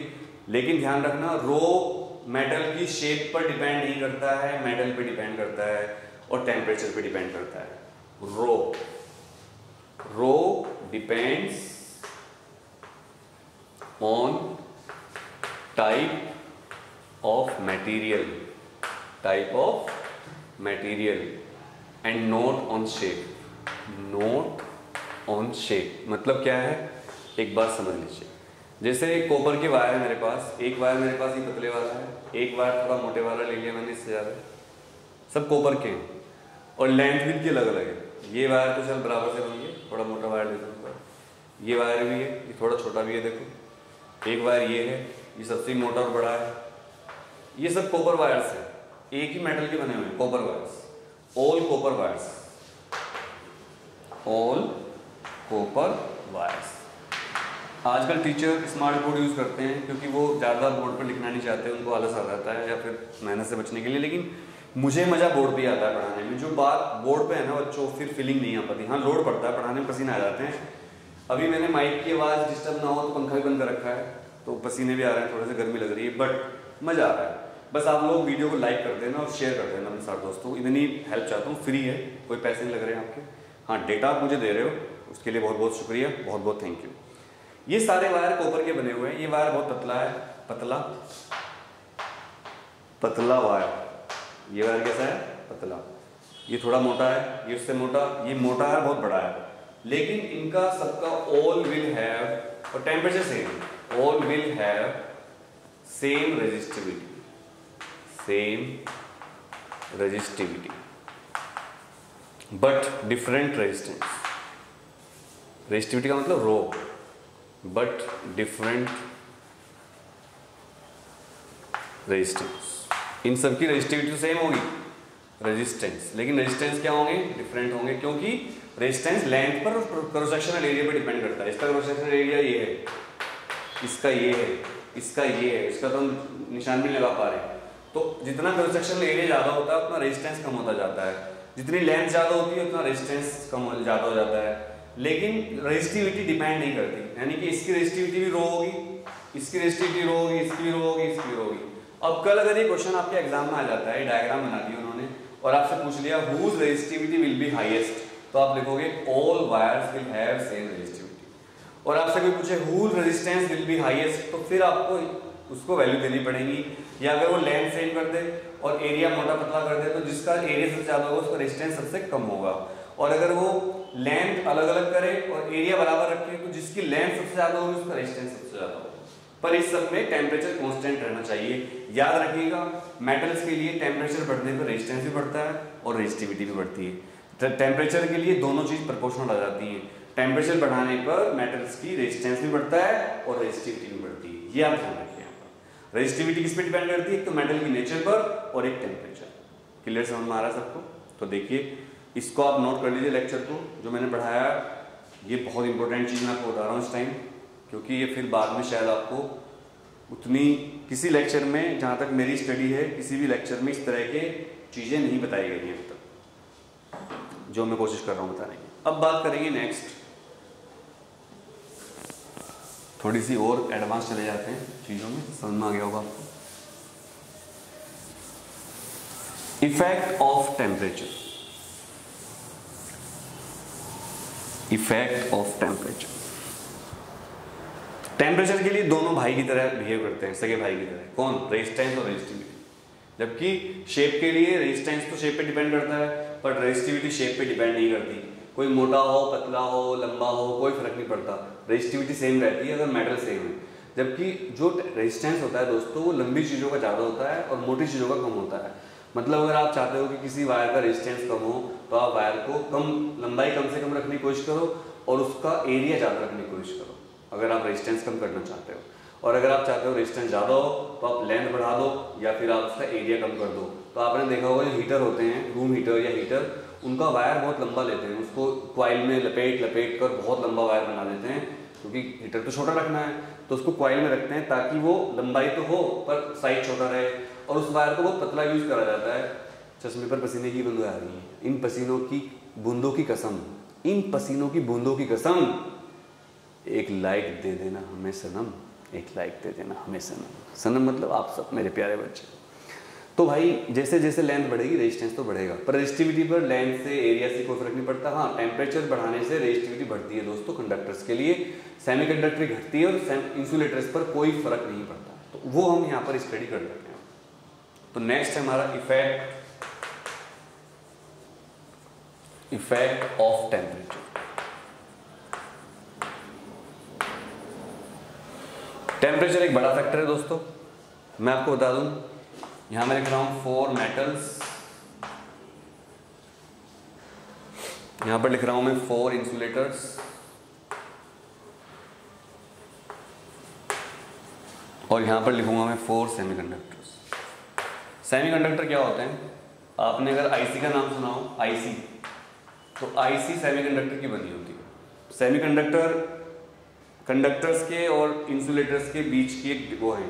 लेकिन ध्यान रखना, रो मेटल की शेप पर डिपेंड नहीं करता है, मेटल पे डिपेंड करता है और टेम्परेचर पे डिपेंड करता है। Rho depends on type of material and not on shape. Not on shape मतलब क्या है, एक बार समझ लीजिए। जैसे कॉपर के वायर है मेरे पास, एक वायर मेरे पास ये पतले वाला है, एक वायर थोड़ा मोटे वाला ले लिया मैंने, इससे ज़्यादा, सब कॉपर के हैं और लेंथ भी इनकी अलग अलग है। ये वायर तो चल बराबर से बन गए, थोड़ा मोटा वायर ले लूँगा, ये वायर भी है, ये थोड़ा छोटा भी है। देखो एक वायर ये है, ये सबसे मोटा और बड़ा है। ये सब कॉपर वायर्स है, एक ही मेटल के बने हुए हैं, copper wires, all copper wires, all copper wires. आजकल टीचर स्मार्ट बोर्ड यूज़ करते हैं क्योंकि वो ज़्यादा बोर्ड पर लिखना नहीं चाहते, उनको आलस आ जाता है या फिर मेहनत से बचने के लिए। लेकिन मुझे मज़ा बोर्ड पे आता है पढ़ाने में। जो बात बोर्ड पे है ना बच्चों, फिर फीलिंग नहीं आ पाती। हाँ लोड पड़ता है पढ़ाने में, पसीने आ जाते हैं। अभी मैंने माइक की आवाज़ डिस्टर्ब ना हो तो पंखा भी बंद कर रखा है, तो पसीने भी आ रहे हैं, थोड़े से गर्मी लग रही है, बट मज़ा आ रहा है। बस आप लोग वीडियो को लाइक कर देना और शेयर कर देना अपने साथ दोस्तों। इतनी हेल्प चाहता हूँ, फ्री है, कोई पैसे नहीं लग रहे हैं आपके। हाँ डेटा आप मुझे दे रहे हो, उसके लिए बहुत बहुत शुक्रिया, बहुत बहुत थैंक यू। ये सारे वायर कॉपर के बने हुए हैं। ये वायर बहुत पतला है, पतला वायर। ये वायर कैसा है, पतला। ये थोड़ा मोटा है, ये उससे मोटा, ये मोटा है, बहुत बड़ा है। लेकिन इनका सबका ऑल विल हैव, और temperature same, all will have same resistivity but different resistance. Resistivity का मतलब रो, बट डिफरेंट रेजिस्टेंस। इन सबकी रेजिस्टिविटी सेम होगी, रेजिस्टेंस, लेकिन रेजिस्टेंस क्या होंगे, डिफरेंट होंगे, क्योंकि रेजिस्टेंस लेंथ पर और क्रॉस सेक्शनल एरिया पर डिपेंड करता है। इसका क्रॉस सेक्शनल एरिया ये है, इसका ये है, इसका ये है, इसका तो हम निशान भी लगा पा रहे हैं। तो जितना क्रॉस सेक्शनल एरिया ज़्यादा होता है उतना रेजिस्टेंस कम होता जाता है, जितनी लेंथ ज़्यादा होती है उतना रेजिस्टेंस कम ज़्यादा हो जाता है। लेकिन रेजिस्टिविटी डिपेंड नहीं करती, यानी कि इसकी रेजिस्टिविटी भी रो होगी, इसकी रेजिस्टिविटी रो होगी, इसकी भी रो होगी, इसकी भी रो होगी। अब कल अगर ये क्वेश्चन आपके एग्जाम में आ जाता है, डायग्राम बना दी उन्होंने और आपसे पूछ लिया whose resistivity will be highest, तो आप लिखोगे all wires will have same resistivity. और आपसे कोई पूछे whose resistance will be highest, तो फिर आपको उसको वैल्यू देनी पड़ेगी। या अगर वो लेंथ सेम कर दे और एरिया मोटा पतला कर दे, तो जिसका एरिया सबसे ज़्यादा होगा उसका रेजिस्टेंस सबसे कम होगा। और अगर वो लेंथ अलग अलग करे और एरिया बराबर रखे, तो जिसकी लेंथ सबसे ज्यादा होगी उसका रेजिस्टेंस सबसे ज्यादा होगा। पर इस सब में टेम्परेचर कांस्टेंट रहना चाहिए। याद रखिएगा मेटल्स के लिए टेम्परेचर बढ़ने पर रेजिस्टेंस भी बढ़ता है और रेजिस्टिविटी भी बढ़ती है। टेम्परेचर के लिए दोनों चीज प्रोपोर्शनल आ जाती हैं। टेम्परेचर बढ़ाने पर मेटल्स की रेजिस्टेंस भी बढ़ता है और रेजिस्टिविटी भी बढ़ती है। ये आप ध्यान रखिए। यहाँ पर रेजिस्टिविटी किस पे डिपेंड करती है? एक तो मेटल की नेचर पर और एक टेम्परेचर। क्लियर समझ में आ रहा है सबको? तो देखिए इसको आप नोट कर लीजिए लेक्चर को जो मैंने पढ़ाया। ये बहुत इंपॉर्टेंट चीज़ मैं आपको बता रहा हूँ इस टाइम, क्योंकि ये फिर बाद में शायद आपको उतनी किसी लेक्चर में, जहाँ तक मेरी स्टडी है, किसी भी लेक्चर में इस तरह के चीज़ें नहीं बताई गई हैं अब तक, जो मैं कोशिश कर रहा हूँ बताने की। अब बात करेंगे नेक्स्ट, थोड़ी सी और एडवांस चले जाते हैं चीज़ों में, समझ में आ गया होगा आपको। Effect of temperature, effect of temperature. Temperature के लिए दोनों भाई की तरह बिहेव करते हैं, सगे भाई की तरह। कौन? रेजिस्टेंस और रेजिस्टिविटी। जबकि शेप के लिए रेजिस्टेंस तो शेप पे डिपेंड करता है, पर रेजिस्टिविटी शेप पे डिपेंड नहीं करती। कोई मोटा हो, पतला हो, लंबा हो, कोई फर्क नहीं पड़ता, रेजिस्टिविटी सेम रहती है अगर मेटल सेम है। जबकि जो रेजिस्टेंस होता है दोस्तों, वो लंबी चीज़ों का ज़्यादा होता है और मोटी चीज़ों का कम होता है। मतलब अगर आप चाहते हो कि किसी वायर का रेजिस्टेंस कम हो, तो आप वायर को लंबाई कम से कम रखने की कोशिश करो और उसका एरिया ज़्यादा रखने की कोशिश करो, अगर आप रेजिस्टेंस कम करना चाहते हो। और अगर आप चाहते हो रेजिस्टेंस ज़्यादा हो, तो आप लेंथ बढ़ा दो या फिर आप उसका एरिया कम कर दो। तो आपने देखा होगा जो हीटर होते हैं, रूम हीटर या हीटर, उनका वायर बहुत लंबा लेते हैं, उसको कॉइल में लपेट कर बहुत लंबा वायर बना देते हैं, क्योंकि हीटर तो छोटा रखना है, तो उसको कॉइल में रखते हैं ताकि वो लंबाई तो हो पर साइज छोटा रहे। और उस वायर को बहुत पतला यूज करा जाता है। चश्मे पर पसीने की बूंदें आ रही हैं, इन पसीनों की बूंदों की कसम, इन पसीनों की बूंदों की कसम, एक लाइक दे देना हमें सनम, एक लाइक दे देना हमें सनम। सनम मतलब आप सब मेरे प्यारे बच्चे। तो भाई जैसे जैसे लेंथ बढ़ेगी रेजिस्टेंस तो बढ़ेगा, पर रेजिस्टिविटी पर लेंथ से, एरिया से कोई फर्क नहीं पड़ता। हाँ, टेम्परेचर बढ़ाने से रेजिस्टिविटी बढ़ती है दोस्तों कंडक्टर्स के लिए, सेमीकंडक्टर घटती है और इंसुलेटर्स पर कोई फर्क नहीं पड़ता। तो वो हम यहाँ पर स्टडी कर लेते हैं। तो नेक्स्ट है हमारा इफेक्ट ऑफ टेम्परेचर। टेम्परेचर एक बड़ा फैक्टर है दोस्तों। मैं आपको बता दूं, यहां मैं लिख रहा हूं 4 मेटल्स, यहां पर लिख रहा हूं मैं 4 इंसुलेटर्स, और यहां पर लिखूंगा मैं 4 सेमीकंडक्टर्स। सेमीकंडक्टर क्या होते हैं? आपने अगर आईसी का नाम सुना हो, आईसी, तो आईसी सेमीकंडक्टर की बनी होती है। सेमीकंडक्टर कंडक्टर्स के और इंसुलेटर्स के बीच की एक वो है।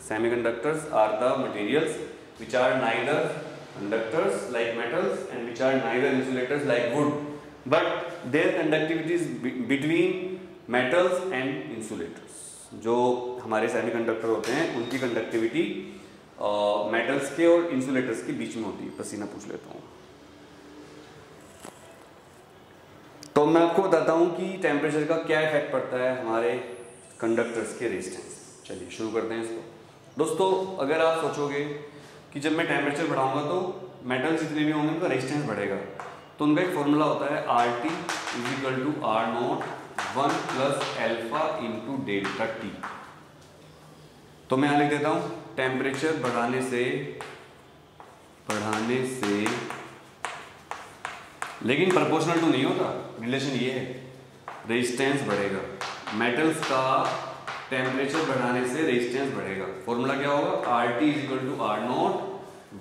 Semiconductors are the materials which are neither conductors like metals and which are neither insulators like wood, but their conductivity is between metals and insulators. जो हमारे सेमीकंडक्टर होते हैं उनकी कंडक्टिविटी मेटल्स के और इंसुलेटर्स के बीच में होती है। पसीना पूछ लेता हूँ। तो मैं आपको बताता हूँ कि टेम्परेचर का क्या इफेक्ट पड़ता है हमारे कंडक्टर्स के रेजिस्टेंस। चलिए शुरू करते हैं इसको। दोस्तों अगर आप सोचोगे कि जब मैं टेम्परेचर बढ़ाऊंगा तो मेटल जितने भी होंगे उनका रेजिस्टेंस बढ़ेगा, तो उनका एक फॉर्मूला होता है RT = R0 1 + alpha × delta T। तो मैं यहाँ लिख देता हूँ, टेम्परेचर बढ़ाने से लेकिन प्रोपोर्शनल टू नहीं होता, रिलेशन ये है, रेजिस्टेंस बढ़ेगा। मेटल्स का टेम्परेचर बढ़ाने से रेजिस्टेंस बढ़ेगा। फॉर्मूला क्या होगा? RT = R0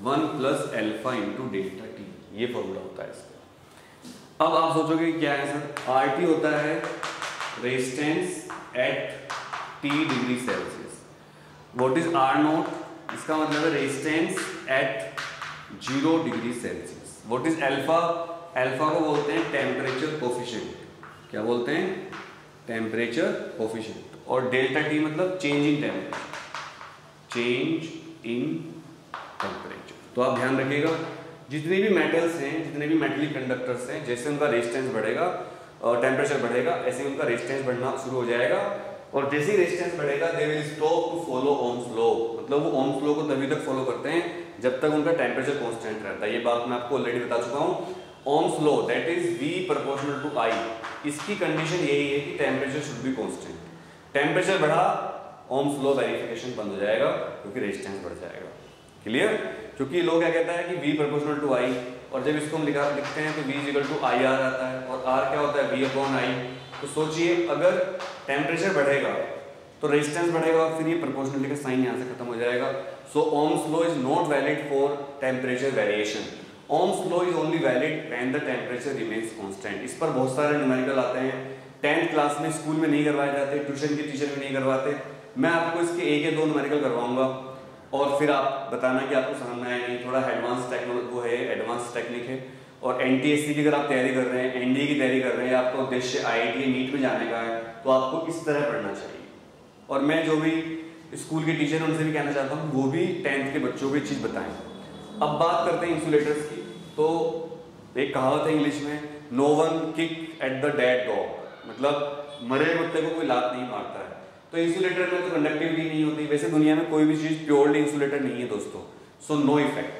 1 + alpha × delta T। ये फॉर्मूला होता है इसका। अब आप सोचोगे क्या है सर? RT होता है resistance eight T degree Celsius. What is R0? इसका मतलब है resistance at 0 degree Celsius. What is alpha? Alpha को बोलते हैं टेम्परेचर कोफिशिएंट। क्या बोलते हैं? Temperature coefficient. और डेल्टा T मतलब change in temperature, change in temperature. तो आप ध्यान रखिएगा, जितने भी मेटल्स हैं, जितने भी मेटलिक कंडक्टर्स हैं, जैसे उनका रेजिस्टेंस बढ़ेगा और टेम्परेचर बढ़ेगा, ऐसे उनका रेजिस्टेंस बढ़ना शुरू हो जाएगा। और जैसे ही रेजिस्टेंस बढ़ेगा they will stop to follow ohm's law. मतलब वो ओम्स लॉ को तभी तक फॉलो करते हैं जब तक उनका टेम्परेचर कांस्टेंट रहता है। ये बात मैं आपको ऑलरेडी बता चुका हूँ। Ohm's law that is V proportional to I, इसकी कंडीशन यही है कि temperature should be constant. Temperature बढ़ा, ओम्स लॉ वेरिफिकेशन बंद हो जाएगा क्योंकि रेजिस्टेंस बढ़ जाएगा। क्लियर? क्योंकि लोग क्या कहता है कि V प्रोपोर्शनल टू I, और जब इसको हम लिखते हैं तो V इक्वल टू IR आता है, और R क्या होता है V अपॉन I। तो सोचिए अगर टेम्परेचर बढ़ेगा तो रेजिस्टेंस बढ़ेगा, फिर ये प्रोपोर्शनलिटी का साइन यहाँ से खत्म हो जाएगा। So Ohm's law is not valid for temperature variation. Ohm's law is only valid when the temperature remains constant. इस पर बहुत सारे न्यूमेरिकल आते हैं, 10th क्लास में स्कूल में नहीं करवाए जाते, ट्यूशन के टीचर भी नहीं करवाते। मैं आपको इसके एक या दो न्यूमेरिकल करवाऊंगा और फिर आप बताना कि आपको समझ में आया नहीं। थोड़ा एडवांस टेक्नोलॉजी वो है, एडवांस टेक्निक है। और NTSC की अगर आप तैयारी कर रहे हैं, NDA की तैयारी कर रहे हैं, आपका उद्देश्य IIT नीट में जाने का है, तो आपको इस तरह पढ़ना चाहिए। और मैं जो भी स्कूल के टीचर हैं उनसे भी कहना चाहता हूँ वो भी 10th के बच्चों को ये चीज़ बताएं। अब बात करते हैं इंसुलेटर्स की। तो एक कहावत है इंग्लिश में, no one kick at the dead dog, मतलब मरे कुत्ते को कोई लात नहीं मारता है। तो इंसुलेटर में तो कंडक्टिविटी नहीं होती। वैसे दुनिया में कोई भी चीज़ प्योरली इंसुलेटर नहीं है दोस्तों, सो नो इफेक्ट।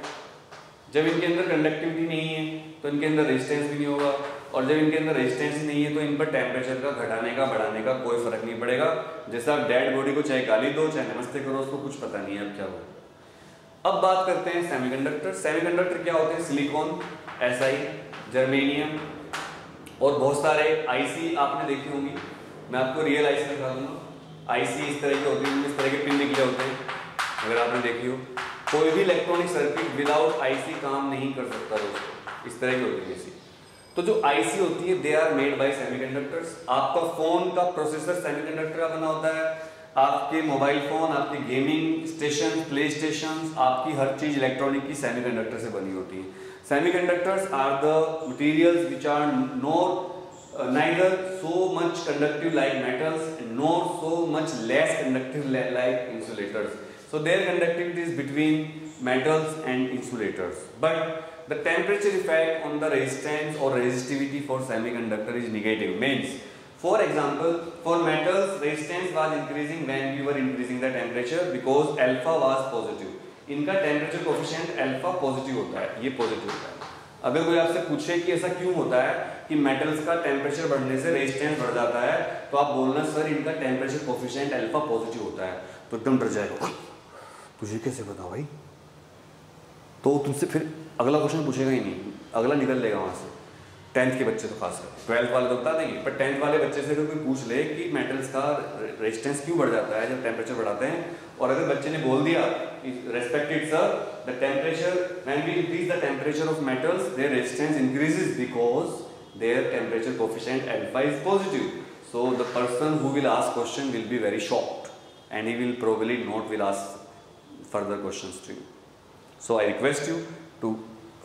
जब इनके अंदर कंडक्टिविटी नहीं है तो इनके अंदर रेजिस्टेंस भी नहीं होगा, और जब इनके अंदर रेजिस्टेंस नहीं है तो इन पर टेम्परेचर का घटाने का बढ़ाने का कोई फर्क नहीं पड़ेगा। जैसे आप डेड बॉडी को चाहे गाली दो चाहे नमस्ते करो, उसको कुछ पता नहीं है अब क्या होगा। अब बात करते हैं सेमीकंडक्टर। सेमीकंडक्टर क्या होते हैं? सिलिकॉन, SI, जर्मेनियम और बहुत सारे IC आपने देखी होंगी। मैं आपको रियल IC दिखा दूंगा। IC इस तरह की होती है, इस तरह के पिन निकले होते हैं, अगर आपने देखी हो। कोई भी इलेक्ट्रॉनिक सर्किट विदाउट IC काम नहीं कर सकता दोस्तों, इस तरह की होती है IC। तो जो IC होती है they are made by semiconductors. आपका फोन का प्रोसेसर सेमीकंडक्टर का बना होता है, आपके मोबाइल फोन, आपके गेमिंग स्टेशन, प्ले स्टेशन, आपकी हर चीज इलेक्ट्रॉनिक की सेमीकंडक्टर से बनी होती है। Semiconductors are the materials which are neither so much conductive like metals nor so much less conductive like insulators. So their conductivity is between metals and insulators, but the temperature effect on the resistance or resistivity for semiconductor is negative. Means, for example, for metals resistance was increasing when we were increasing the temperature because alpha was positive. इनका temperature coefficient alpha positive होता है, ये positive होता है। अगर कोई आपसे पूछे कि ऐसा क्यों होता है कि मेटल्स का टेम्परेचर बढ़ने से रेजिस्टेंस बढ़ जाता है, तो आप बोलना सर इनका टेम्परेचर कोफिशिएंट अल्फा पॉजिटिव होता है। तो एकदम डर जाएगा, तुझे कैसे पता भाई? तो तुमसे फिर अगला क्वेश्चन पूछेगा ही नहीं, अगला निकल लेगा वहाँ से। 10th के बच्चे तो खासकर, 12th वाले तो बता देंगे, पर 10th वाले बच्चे से अगर कोई पूछ ले कि मेटल्स का रेजिस्टेंस क्यों बढ़ जाता है जब टेम्परेचर बढ़ाते हैं, और अगर बच्चे ने बोल दिया respected sir the temperature when we increase the temperature of metals their resistance increases because their temperature coefficient alpha is positive. So the person who will ask question will be very shocked and he will probably not will ask further questions to you. So I request you to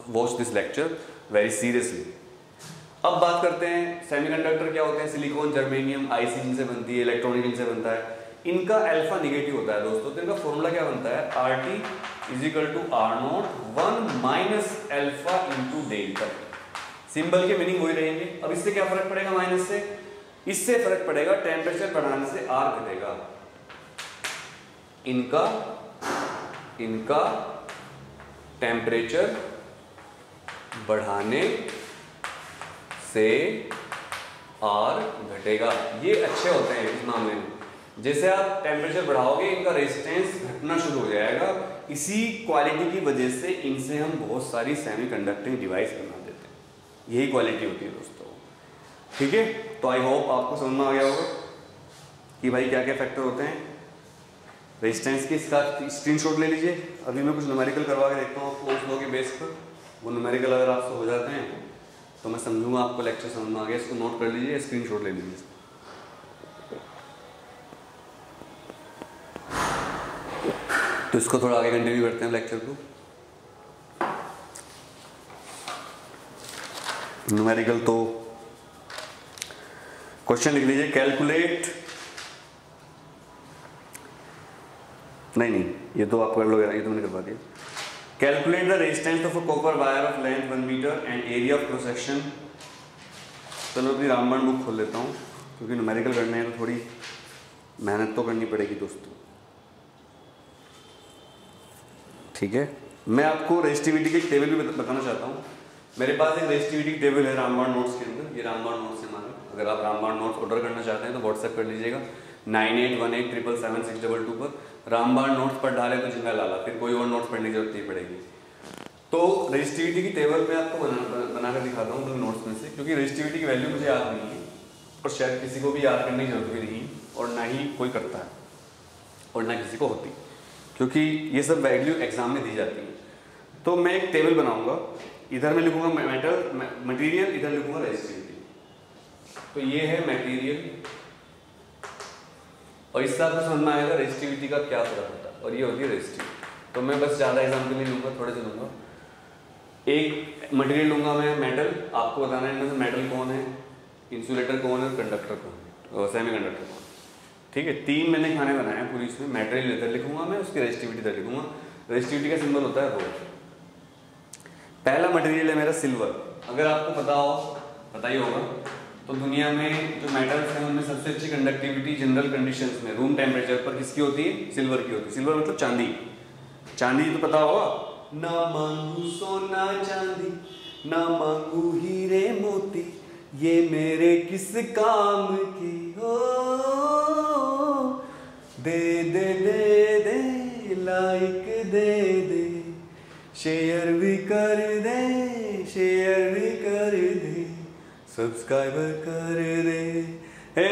watch this lecture very seriously. अब बात करते हैं semiconductor क्या होते हैं। Silicon, germanium, IC जिनसे बनती है, इलेक्ट्रॉनिक जिनसे बनता है, इनका अल्फा निगेटिव होता है दोस्तों। तो इनका फॉर्मूला क्या बनता है? RT is equal to R0 1 minus alpha into delta. Symbol के मीनिंग वही रहेंगे। अब इससे क्या फर्क पड़ेगा? माइनस से इससे फर्क पड़ेगा टेम्परेचर बढ़ाने से R घटेगा। इनका टेम्परेचर बढ़ाने से R घटेगा। ये अच्छे होते हैं इस मामले में। जैसे आप टेम्परेचर बढ़ाओगे इनका रेजिस्टेंस घटना शुरू हो जाएगा। इसी क्वालिटी की वजह से इनसे हम बहुत सारी सेमीकंडक्टिंग डिवाइस बना देते हैं। यही क्वालिटी होती है दोस्तों, ठीक है। तो आई होप आपको समझ में आ गया होगा कि भाई क्या क्या फैक्टर होते हैं रेजिस्टेंस के। इसका स्क्रीनशॉट ले लीजिए। अभी मैं कुछ न्यूमेरिकल करवा के देखता हूँ आपको उस लो के बेस पर। वो न्यूमेरिकल अगर आपसे हो जाते हैं तो मैं समझूंगा आपको लेक्चर समझ में आ गया। इसको नोट कर लीजिए, स्क्रीनशॉट ले लीजिए। तो इसको थोड़ा आगे कंटिन्यू करते हैं लेक्चर को। न्यूमेरिकल तो क्वेश्चन लिख लीजिए। कैलकुलेट, नहीं ये तो आप कर लोगे, ये तो मैंने करवा दिया। Calculate the resistance of a copper wire of length 1 meter and area of cross section. चलो अपनी रामबाण बुक खोल लेता हूँ क्योंकि न्यूमेरिकल करने हैं तो थोड़ी मेहनत तो करनी पड़ेगी दोस्तों, ठीक है। मैं आपको रेजिस्टिविटी की टेबल भी बताना चाहता हूँ मेरे पास एक रेजिस्टिविटी की टेबल है रामबाण नोट्स के अंदर, ये रामबाण नोट्स है हमारे। अगर आप रामबाण नोट्स ऑर्डर करना चाहते हैं तो व्हाट्सएप कर लीजिएगा 9818777622 पर। रामबाण नोट्स पर डाले तो जिंदा लाला, फिर कोई और नोट्स पढ़ने की जरूरत नहीं पड़ेगी। तो रेजिस्टिविटी की टेबल मैं आपको बनाकर दिखाता हूँ अपने नोट्स में से, क्योंकि रेजिस्टिविटी की वैल्यू मुझे याद नहीं है और शायद किसी को भी याद करने की जरूरत भी नहीं, और ना ही कोई करता है और ना किसी को होती, क्योंकि ये सब वैल्यू एग्जाम में दी जाती है। तो मैं एक टेबल बनाऊंगा, इधर मैं लिखूंगा मटेरियल, इधर लिखूंगा रेजिस्टिविटी। तो ये है मटेरियल और इससे आपको समझ में आएगा रेजिस्टिविटी का क्या फर्क होता है, और ये होती है रेजिस्टिविटी। तो मैं बस ज़्यादा एग्जाम्पल नहीं लूँगा, थोड़े से लूँगा। एक मटेरियल लूँगा मैं मेटल, आपको बताना है इनमें से मेटल कौन है, इंसुलेटर कौन है, कंडक्टर कौन है, सेमी कंडक्टर कौन है। ठीक है, 3 मैंने खाने बनाए हैं पूरी इसमें। मेटेरियल इधर लिखूंगा मैं, उसकी रेजिस्टिविटी इधर लिखूंगा। रेजिस्टिविटी का सिंबल होता है वो। पहला मटेरियल है मेरा सिल्वर। अगर आपको पता ही होगा तो दुनिया में जो मेटल्स हैं उनमें सबसे अच्छी कंडक्टिविटी जनरल कंडीशंस में रूम टेम्परेचर पर किसकी होती है? सिल्वर की होती है। सिल्वर मतलब चांदी। चांदी तो पता होगा, ना मांगू सोना चांदी, ना मांगू हीरे मोती, ये मेरे किस काम की हो, दे दे दे they like they they, share भी कर दे, शेयर भी कर दे, सब्सक्राइबर कर दे, हे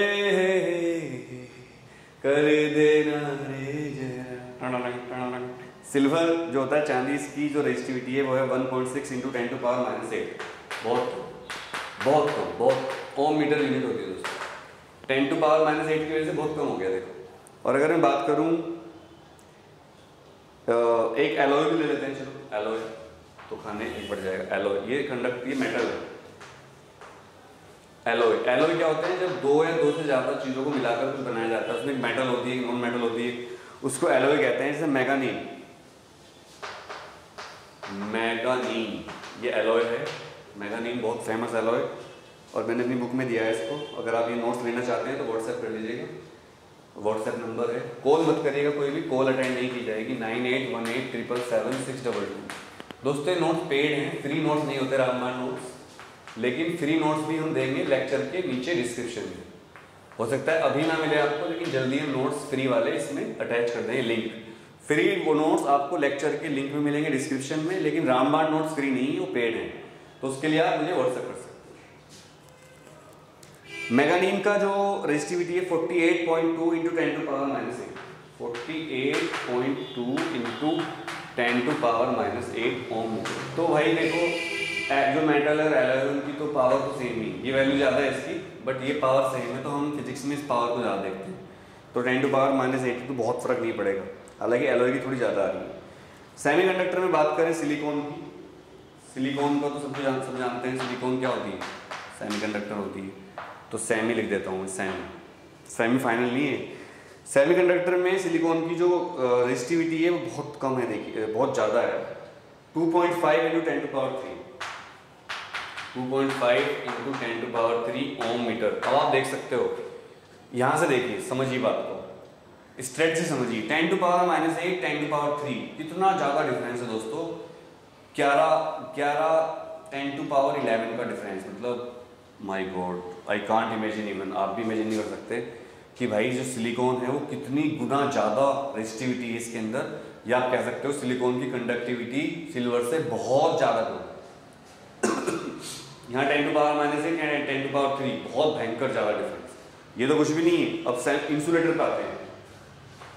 कर देना रे जरा। सिल्वर जो होता है चांदी, इसकी जो रेजिस्टिविटी है वो है 1.6 × 10⁻⁸। बहुत ओम मीटर यूनिट होती है दोस्तों। 10⁻⁸ की वजह से बहुत कम हो गया देखो। और अगर मैं बात करूं, एक एलॉय भी ले लेते हैं, चलो एलॉय तो खाने एक बढ़ जाएगा। एलॉय ये मेटल है। एलॉय क्या होता है? जब 2 या 2 से ज़्यादा चीज़ों को मिलाकर कुछ बनाया जाता है, उसमें एक मेटल होती है, नॉन मेटल होती है, उसको एलॉय कहते हैं। जैसे मैंगानीन ये एलॉय है। मैंगानीन बहुत फेमस एलॉय, और मैंने अपनी बुक में दिया है इसको। अगर आप ये नोट्स लेना चाहते हैं तो व्हाट्सएप कर लीजिएगा, व्हाट्सएप नंबर है। कॉल मत करिएगा, कोई भी कॉल अटेंड नहीं की जाएगी। 9818777622। दोस्तों ये नोट्स पेड हैं, फ्री नोट्स नहीं होते रामबाण नोट्स, लेकिन फ्री नोट्स भी हम देंगे लेक्चर के नीचे डिस्क्रिप्शन में। हो सकता है अभी ना मिले आपको, लेकिन जल्दी हम नोट्स फ्री वाले इसमें अटैच कर देंगे लिंक। फ्री वो नोट्स आपको लेक्चर के लिंक में मिलेंगे डिस्क्रिप्शन में, लेकिन रामबाण नोट्स फ्री नहीं है, वो पेड हैं। तो उसके लिए आप मुझे व्हाट्सएप कर सकते हैं। मैंगानीन का जो रेजिस्टिविटी है 48.2 × 10⁻⁸। 48.2 × 10⁻⁸ ओम। तो भाई देखो, जो मेटल है एलॉय उनकी तो पावर तो सेम ही, ये वैल्यू ज़्यादा है इसकी, बट ये पावर सेम है। तो हम फिजिक्स में इस पावर को ज़्यादा देखते हैं। तो 10⁻⁸ तो बहुत फर्क नहीं पड़ेगा, हालांकि एलॉय की थोड़ी ज़्यादा आ रही है। सेमीकंडक्टर में बात करें सिलिकॉन की, सिलिकॉन का तो सब जानते हैं। सिलिकॉन क्या होती है? सेमीकंडक्टर होती है। तो सेमी लिख देता हूँ, सेमी फाइनल नहीं है। सेमीकंडक्टर में सिलिकॉन की जो रेजिस्टिविटी है वो बहुत कम है, देखिए बहुत ज़्यादा है। 2.5 × 10⁻3 2.5 × 10⁻3 ओम मीटर। अब आप देख सकते हो, यहाँ से देखिए, समझिए बात को, स्ट्रेट से समझिए। 10⁻⁸ 10⁻3 कितना ज़्यादा डिफरेंस है दोस्तों। 11 10⁻11 का डिफरेंस, मतलब my God, I can't imagine. Even आप भी इमेजिन नहीं कर सकते कि भाई जो सिलिकॉन है वो कितनी गुना ज़्यादा रेजिस्टिविटी है इसके अंदर, या आप कह सकते हो सिलिकॉन की कंडक्टिविटी सिल्वर से बहुत ज़्यादा कम। यहाँ 10⁻⁻6 या 10⁻3 बहुत भयंकर ज़्यादा डिफरेंस। ये तो कुछ भी नहीं है। अब इंसुलेटर पे आते हैं।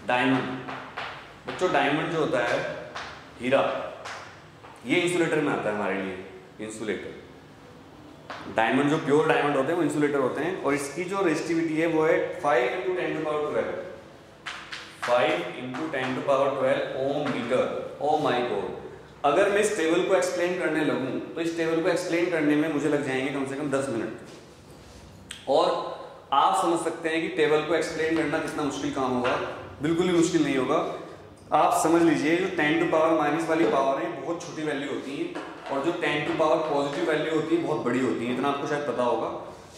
डायमंड, बच्चों डायमंड जो होता है, हीरा, ये इंसुलेटर में आता है हमारे लिए। इंसुलेटर, डायमंड जो प्योर डायमंड होते हैं वो इंसुलेटर होते हैं। और इसकी जो रेजिस्टिविटी है वो है 5 × 10⁻12 5 × 10⁻12 ohm meter. Oh my god, अगर मैं इस टेबल को एक्सप्लेन करने लगूं तो इस टेबल को एक्सप्लेन करने में मुझे लग जाएंगे कम से कम 10 मिनट। और आप समझ सकते हैं कि टेबल को एक्सप्लेन करना कितना मुश्किल काम होगा। बिल्कुल भी मुश्किल नहीं होगा। आप समझ लीजिए, जो 10⁻- वाली पावर है बहुत छोटी वैल्यू होती है, और जो 10⁻ पॉजिटिव वैल्यू होती है बहुत बड़ी होती है। इतना आपको शायद पता होगा।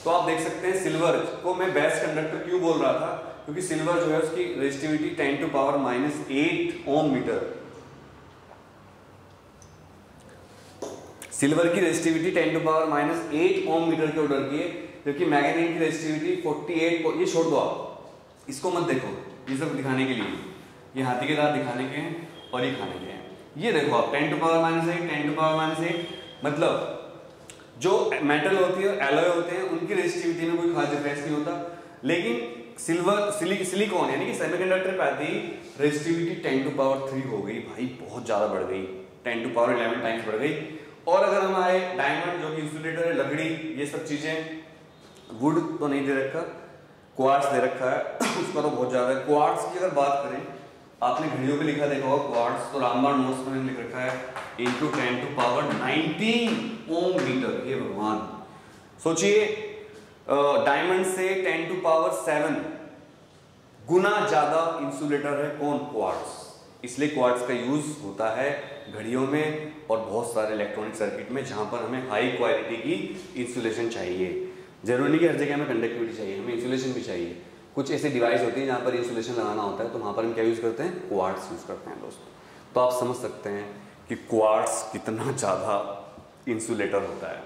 तो आप देख सकते हैं सिल्वर को मैं बेस्ट कंडक्टर क्यों बोल रहा था, क्योंकि सिल्वर जो है उसकी रेजिस्टिविटी 10⁻⁸ ओम मीटर। सिल्वर की रेजिस्टिविटी 10⁻⁸ ओम मीटर के ऑर्डर की है, जबकि मैग्नीशियम की रेजिस्टिविटी 48। ये छोड़ दो आप, इसको मत देखो, ये सब दिखाने के लिए, ये हाथी के दांत दिखाने के हैं और ये खाने के हैं। ये देखो आप 10⁻⁸, 10⁻⁸, मतलब जो मेटल होती है, एलॉय होते हैं, उनकी रेजिस्टिविटी में कोई खास डिफरेंस नहीं होता। लेकिन सिलिकॉन यानी कि सेमीकंडक्टर पे आती रेजिस्टिविटी 10⁻³ हो गई भाई, बहुत ज्यादा बढ़ गई, 10⁻11 टाइम्स बढ़ गई। और अगर हम आए डायमंड जो कि इंसुलेटर है, लकड़ी, ये सब चीजें, वुड तो नहीं दे रखा, क्वार्ट्ज दे रखा है उसका तो बहुत ज्यादा है। क्वार्ट्ज की अगर बात करें, आपने घड़ियों पे लिखा देखा होगा क्वार्ट्ज, तो रामबाण नोट्स में लिख रखा है × 10⁻19 ओम मीटर। हे भगवान, सोचिए डायमंड से 10⁻7 गुना ज्यादा इंसुलेटर है कौन? क्वार्ट्ज। इसलिए क्वार्ट्ज का यूज होता है घड़ियों में और बहुत सारे इलेक्ट्रॉनिक सर्किट में, जहां पर हमें हाई क्वालिटी की इंसुलेशन चाहिए। जरूरी नहीं कि हर जगह हमें कंडक्टिविटी चाहिए, हमें इंसुलेशन भी चाहिए। कुछ ऐसे डिवाइस होती है जहाँ पर इंसुलेशन लगाना होता है, तो वहाँ पर हम क्या यूज़ करते हैं? क्वार्ट्ज यूज़ करते हैं दोस्तों। तो आप समझ सकते हैं कि क्वार्ट्ज कितना ज़्यादा इंसुलेटर होता है।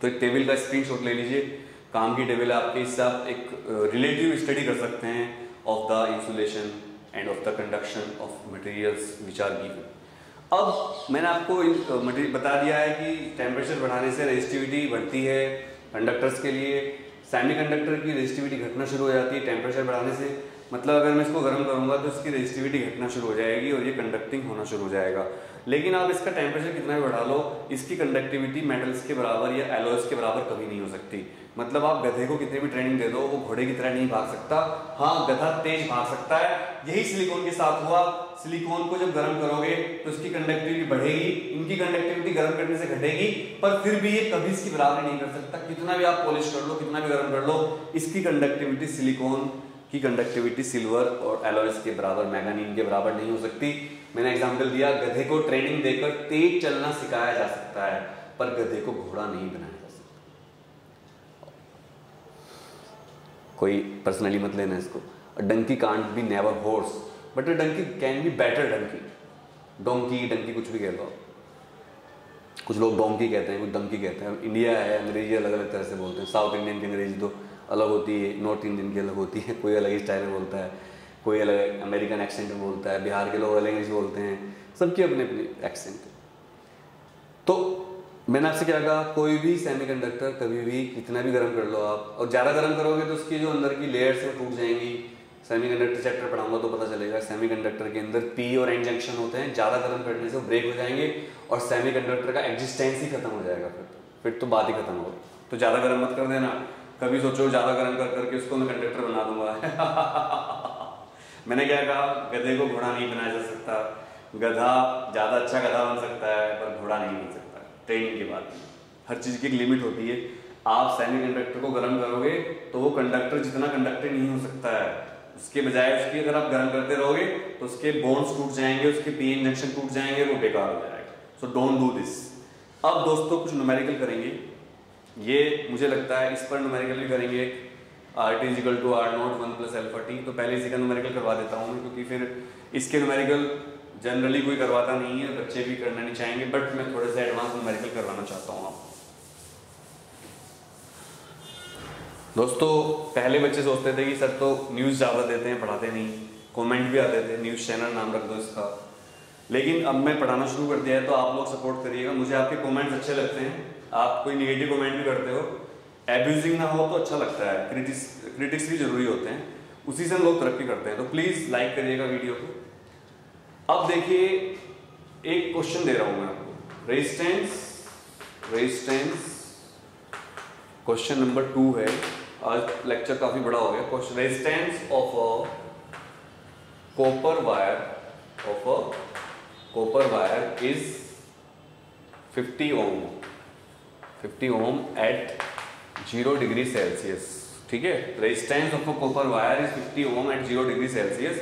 तो एक टेबल का स्क्रीनशॉट ले लीजिए, काम की टेबल है आपके, इससे आप एक रिलेटिव स्टडी कर सकते हैं of the insulation and of the conduction of materials which are given. अब मैंने आपको बता दिया है कि टेम्परेचर बढ़ाने से रेजिस्टिविटी बढ़ती है कंडक्टर्स के लिए, सेमीकंडक्टर की रेजिस्टिविटी घटना शुरू हो जाती है टेम्परेचर बढ़ाने से। मतलब अगर मैं इसको गर्म करूंगा तो इसकी रेजिस्टिविटी घटना शुरू हो जाएगी और ये कंडक्टिंग होना शुरू हो जाएगा। लेकिन आप इसका टेम्परेचर कितना भी बढ़ा लो, इसकी कंडक्टिविटी मेटल्स के बराबर या एलॉयज के बराबर कभी नहीं हो सकती। मतलब आप गधे को कितनी भी ट्रेनिंग दे दो, वो घोड़े की तरह नहीं भाग सकता। हाँ, गधा तेज भाग सकता है। यही सिलिकॉन के साथ हुआ। सिलिकॉन को जब गर्म करोगे तो इसकी कंडक्टिविटी बढ़ेगी, इनकी कंडक्टिविटी गर्म करने से घटेगी, पर फिर भी ये कभी इसकी बराबरी नहीं कर सकता। कितना भी आप पॉलिश कर लो, कितना भी गर्म कर लो, इसकी कंडक्टिविटी, सिलिकॉन की कंडक्टिविटी सिल्वर और एलॉयज के बराबर, मैग्नीशियम के बराबर नहीं हो सकती। मैंने एग्जांपल दिया, गधे को ट्रेनिंग देकर तेज चलना सिखाया जा सकता है, पर गधे को घोड़ा नहीं बनाया जा सकता। कोई पर्सनली मत लेना इसको। Donkey can't be never horse, but a donkey can be better donkey. Donkey, donkey, कुछ भी कह लो। कुछ लोग डोंकी कहते हैं, कुछ डंकी कहते हैं। इंडिया है, अंग्रेजी अलग अलग तरह से बोलते हैं। साउथ इंडियन की अंग्रेजी तो अलग होती है, नॉर्थ इंडियन की अलग होती है, कोई अलग स्टाइल में बोलता है, कोई अलग अमेरिकन एक्सेंट में बोलता है, बिहार के लोग अलग इंग्लिश बोलते हैं, सबके अपने अपने एक्सेंट। तो मैंने आपसे क्या कहा, कोई भी सेमीकंडक्टर कभी भी कितना भी गर्म कर लो आप, और ज़्यादा गर्म करोगे तो उसकी जो अंदर की लेयर्स हैं टूट जाएंगी। सेमीकंडक्टर चैप्टर पढ़ाऊंगा तो पता चलेगा। सेमीकंडक्टर के अंदर पी और एन जंक्शन होते हैं, ज़्यादा गर्म करने से वो ब्रेक हो जाएंगे और सेमीकंडक्टर का एग्जिस्टेंस ही खत्म हो जाएगा। फिर तो बात ही खत्म होगी। तो ज़्यादा गर्म मत कर देना। कभी सोचो ज़्यादा गर्म कर करके उसको मैं कंडक्टर बना दूंगा। मैंने क्या कहा, गधे को घोड़ा नहीं बनाया जा सकता। गधा ज़्यादा अच्छा गधा बन सकता है, पर घोड़ा नहीं बन सकता। ट्रेनिंग के बाद हर चीज़ की एक लिमिट होती है। आप सेमीकंडक्टर को गर्म करोगे तो वो कंडक्टर जितना कंडक्टर नहीं हो सकता है, उसके बजाय उसकी अगर आप गर्म करते रहोगे तो उसके बोन्स टूट जाएंगे, उसके पीएन जंक्शन टूट जाएंगे, वो बेकार हो जाएगा। So don't do this. अब दोस्तों कुछ न्यूमेरिकल करेंगे, ये मुझे लगता है इस पर न्यूमेरिकल भी करेंगे। RT = R0 1 + alpha t। तो पहले इसी का न्यूमेरिकल करवा देता हूँ मैं, क्योंकि फिर इसके न्यूमेरिकल जनरली कोई करवाता नहीं है, बच्चे भी करना नहीं चाहेंगे, बट मैं थोड़े से एडवांस न्यूमेरिकल करवाना चाहता हूँ आपको। दोस्तों पहले बच्चे सोचते थे कि सर तो न्यूज़ ज़्यादा देते हैं, पढ़ाते नहीं, कमेंट भी आते थे, न्यूज़ चैनल नाम रख दो इसका। लेकिन अब मैं पढ़ाना शुरू कर दिया है तो आप लोग सपोर्ट करिएगा। मुझे आपके कमेंट्स अच्छे लगते हैं, आप कोई निगेटिव कमेंट भी करते हो, एब्यूजिंग ना हो तो अच्छा लगता है। क्रिटिक्स भी जरूरी होते हैं, उसी से हम लोग तरक्की करते हैं। तो प्लीज़ लाइक करिएगा वीडियो को। अब देखिए एक क्वेश्चन दे रहा हूं मैं आपको, रेजिस्टेंस क्वेश्चन नंबर 2 है। आज लेक्चर काफी बड़ा हो गया। Question, resistance of a copper wire is 50 ohm at 0 degree celsius. ठीक है, resistance of a copper wire is 50 ohm at 0 degree celsius.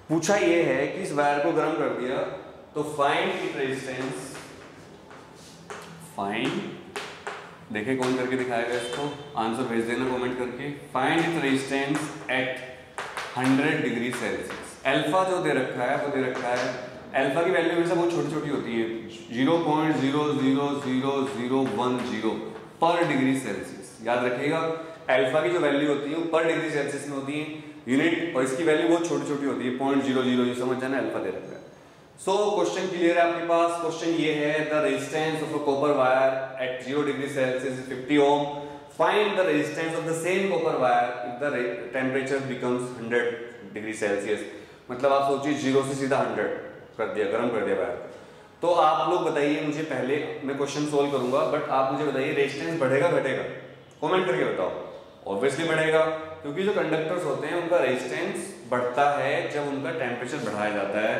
पूछा यह है कि इस वायर को गर्म कर दिया तो फाइंड इट रेजिस्टेंस। फाइंड, देखिए कौन करके दिखाएगा इसको, आंसर भेज देना कमेंट करके। Find it resistance at 100 degree Celsius. Alpha जो दे रखा है वो दे रखा है अल्फा की वैल्यू हमेशा बहुत छोटी छोटी होती है, 0.0000010 पर डिग्री सेल्सियस। याद रखिएगा अल्फा की जो वैल्यू होती है वो पर डिग्री सेल्सियस में होती है यूनिट, और इसकी वैल्यू बहुत छोटी छोटी होती है 0.00, ये समझ जाना अल्फा दे रखा है। सो क्वेश्चन क्लियर है आपके पास। क्वेश्चन ये है the resistance of a copper wire at 0 degree celsius 50 ohm, find the resistance of the same copper wire if the temperature becomes 100 degree celsius. मतलब आप सोचिए 0 से सीधा 100 कर दिया, गर्म कर दिया वायर। तो आप लोग बताइए मुझे, पहले मैं क्वेश्चन सोल्व करूंगा बट आप मुझे बताइए रेजिस्टेंस बढ़ेगा घटेगा, कमेंट करके बताओ। ऑब्वियसली बढ़ेगा, क्योंकि जो कंडक्टर्स होते हैं उनका रेजिस्टेंस बढ़ता है जब उनका टेम्परेचर बढ़ाया जाता है,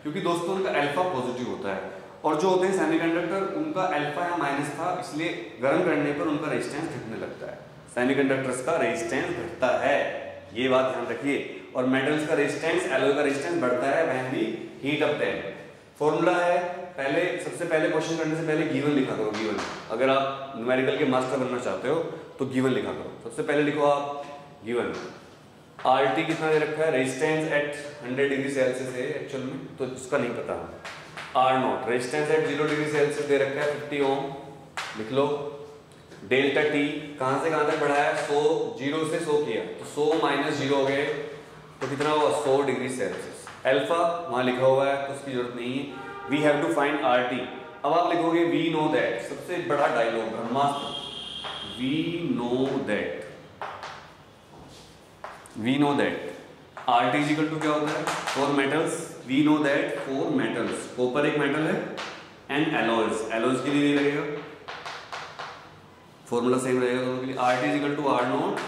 क्योंकि दोस्तों उनका अल्फा पॉजिटिव होता है। और जो होते हैं सेमीकंडक्टर उनका अल्फा या माइनस था, इसलिए गर्म करने पर उनका रेजिस्टेंस घटने लगता है। सेमीकंडक्टर्स का रेजिस्टेंस घटता है, ये बात ध्यान रखिए। और मेटल्स का रेजिस्टेंस, एलॉय का रेजिस्टेंस बढ़ता है when we heat up them. Formula है, पहले सबसे पहले क्वेश्चन करने से पहले गिवन लिखा करो। गिवन, अगर आप न्यूमेरिकल के मास्टर बनना चाहते हो तो गिवन लिखा करो। सबसे पहले लिखो आप गिवन, RT कितना दे रखा है, रेजिस्टेंस एट 100 डिग्री सेल्सियस है एक्चुअल में, तो इसका नहीं पता। R0 resistance at 0 degree Celsius दे रखा है 50 ओम, लिख लो। डेल्टा T कहां से कहां तक बढ़ाया, 100, 0 से 100 किया तो 100 माइनस 0 हो गए तो कितना हुआ 100 डिग्री सेल्सियस। अल्फा वहां लिखा हुआ है तो उसकी जरूरत नहीं है। We have to find RT। अब आप लिखोगे वी नो दैट, सबसे बड़ा डायलॉग ब्रह्मास्त्र, we know that RT is equal to क्या होता है, for metals we know that for metals, copper एक मेटल है एंड एलॉयज के लिए नहीं लगेगा, फॉर्मूला सेम रहेगा दोनों के लिए। RT is equal to R0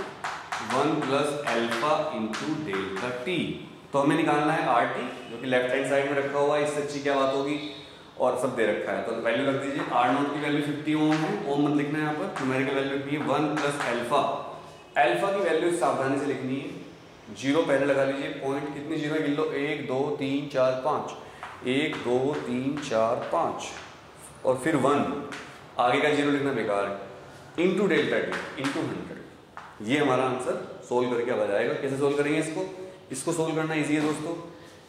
1 plus alpha into delta T। तो हमें निकालना है RT, जो कि लेफ्ट हैंड साइड में रखा हुआ है, इससे अच्छी क्या बात होगी, और सब दे रखा है तो वैल्यू रख दीजिए। R0 की वैल्यू 50 ओम है, ओम मत लिखना है यहाँ पर, न्यूमेरिकल वैल्यू लिखनी है 1 प्लस अल्फा। अल्फा की वैल्यू सावधानी से लिखनी है, 0 पहले लगा लीजिए, पॉइंट कितनी 0 गिन लो, 1 2 3 4 5, 1 2 3 4 5 और फिर 1, आगे का 0 लिखना बेकार है, इंटू डेल्टा T इंटू 100। ये हमारा आंसर सोल्व करके आ जाएगा। कैसे सोल्व करेंगे इसको सोल्व करना इजी है दोस्तों।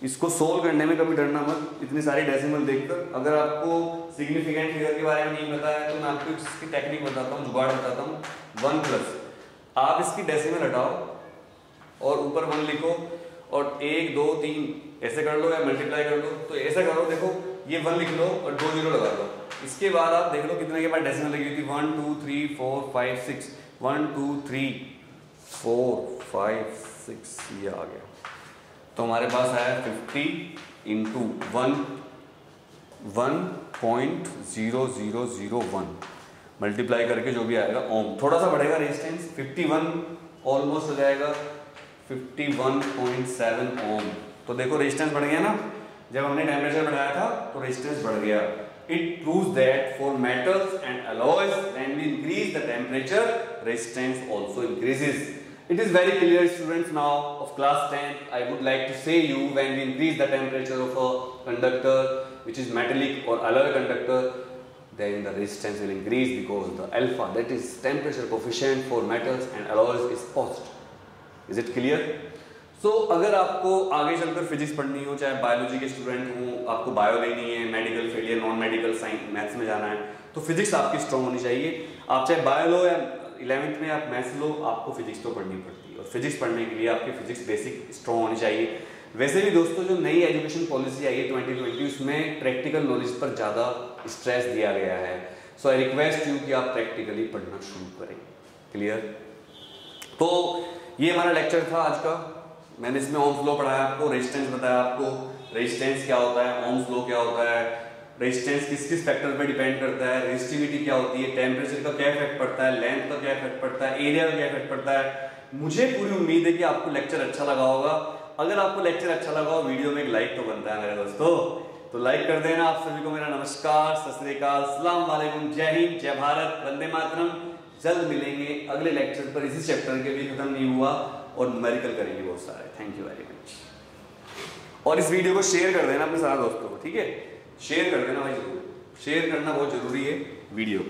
इसको सोल्व करने में कभी डरना मत, इतनी सारी डेसिमल देखकर। अगर आपको सिग्निफिकेंट फिगर के बारे में नहीं पता है तो मैं आपको इसकी टेक्निक बताता हूँ, जुगाड़ बताता हूँ। 1 प्लस, आप इसकी डेसिमल हटाओ और ऊपर 1 लिखो और 1 2 3 ऐसे कर लो या मल्टीप्लाई कर लो, तो ऐसा करो, देखो ये 1 लिख लो और 2 0 लगा दो। इसके बाद आप देख लो कितने के बाद डेसिमल लगी थी, 1 2 3 4 5 6, 1 2 3 4 5 6, ये आ गया। तो हमारे पास आया 50 इंटू 1.0001 मल्टीप्लाई करके जो भी आएगा ओम। थोड़ा सा बढ़ेगा रेजिस्टेंस, 51 ऑलमोस्ट हो जाएगा 51.7 ओम। तो देखो रेजिस्टेंस बढ़ गया ना, जब हमने टेम्परेचर बढ़ाया था तो रेजिस्टेंस बढ़ गया। It proves that for metals and alloys, when we increase the temperature, resistance also increases. It is very clear, students, now of class 10. I would like to say you, when we increase the temperature of a conductor, which is metallic or alloy conductor, then the resistance will increase because the alpha, that is temperature coefficient for metals and alloys, is positive. Is it clear? So, अगर आपको आगे चलकर physics पढ़नी हो, चाहे biology के student हो, आपको बायो लेनी है, मेडिकल फील्ड या नॉन मेडिकल साइंस मैथ्स में जाना है, तो फिजिक्स आपकी स्ट्रॉन्ग होनी चाहिए। आप चाहे बायो लो या 11th में आप मैथ्स लो, आपको फिजिक्स तो पढ़नी पड़ती है। और फिजिक्स पढ़ने के लिए आपकी फिजिक्स बेसिक स्ट्रॉन्ग होनी चाहिए। वैसे भी दोस्तों जो नई एजुकेशन पॉलिसी आई है 2020, उसमें प्रैक्टिकल नॉलेज पर ज़्यादा स्ट्रेस दिया गया है। सो आई रिक्वेस्ट यू कि आप प्रैक्टिकली पढ़ना शुरू करें। क्लियर? तो ये हमारा लेक्चर था आज का। मैंने इसमें ओम्स लॉ पढ़ाया आपको, रेजिस्टेंस बताया आपको, रेजिस्टेंस क्या होता है, ओम्स लॉ क्या होता है, रेजिस्टेंस किस किस फैक्टर पे डिपेंड करता है, रेजिस्टिविटी क्या होती है, टेम्परेचर का क्या इफेक्ट पड़ता है, लेंथ का क्या इफेक्ट पड़ता है, एरिया का क्या इफेक्ट पड़ता है। मुझे पूरी उम्मीद है कि आपको लेक्चर अच्छा लगा होगा। अगर आपको लेक्चर अच्छा लगा हो, वीडियो में एक लाइक तो बनता है मेरे दोस्तों, तो लाइक कर देना। आप सभी को मेरा नमस्कार, सत श्री अकाल, अस्सलाम वालेकुम, जय हिंद, जय भारत, वंदे मातरम। जल्द मिलेंगे अगले लेक्चर पर। इसी चैप्टर के भी खत्म नहीं हुआ और न्यूमेरिकल करेंगे बहुत सारे। Thank you very much. और इस वीडियो को शेयर कर देना अपने सारे दोस्तों को, ठीक है? शेयर कर देना भाई, जरूर शेयर करना बहुत जरूरी है वीडियो को।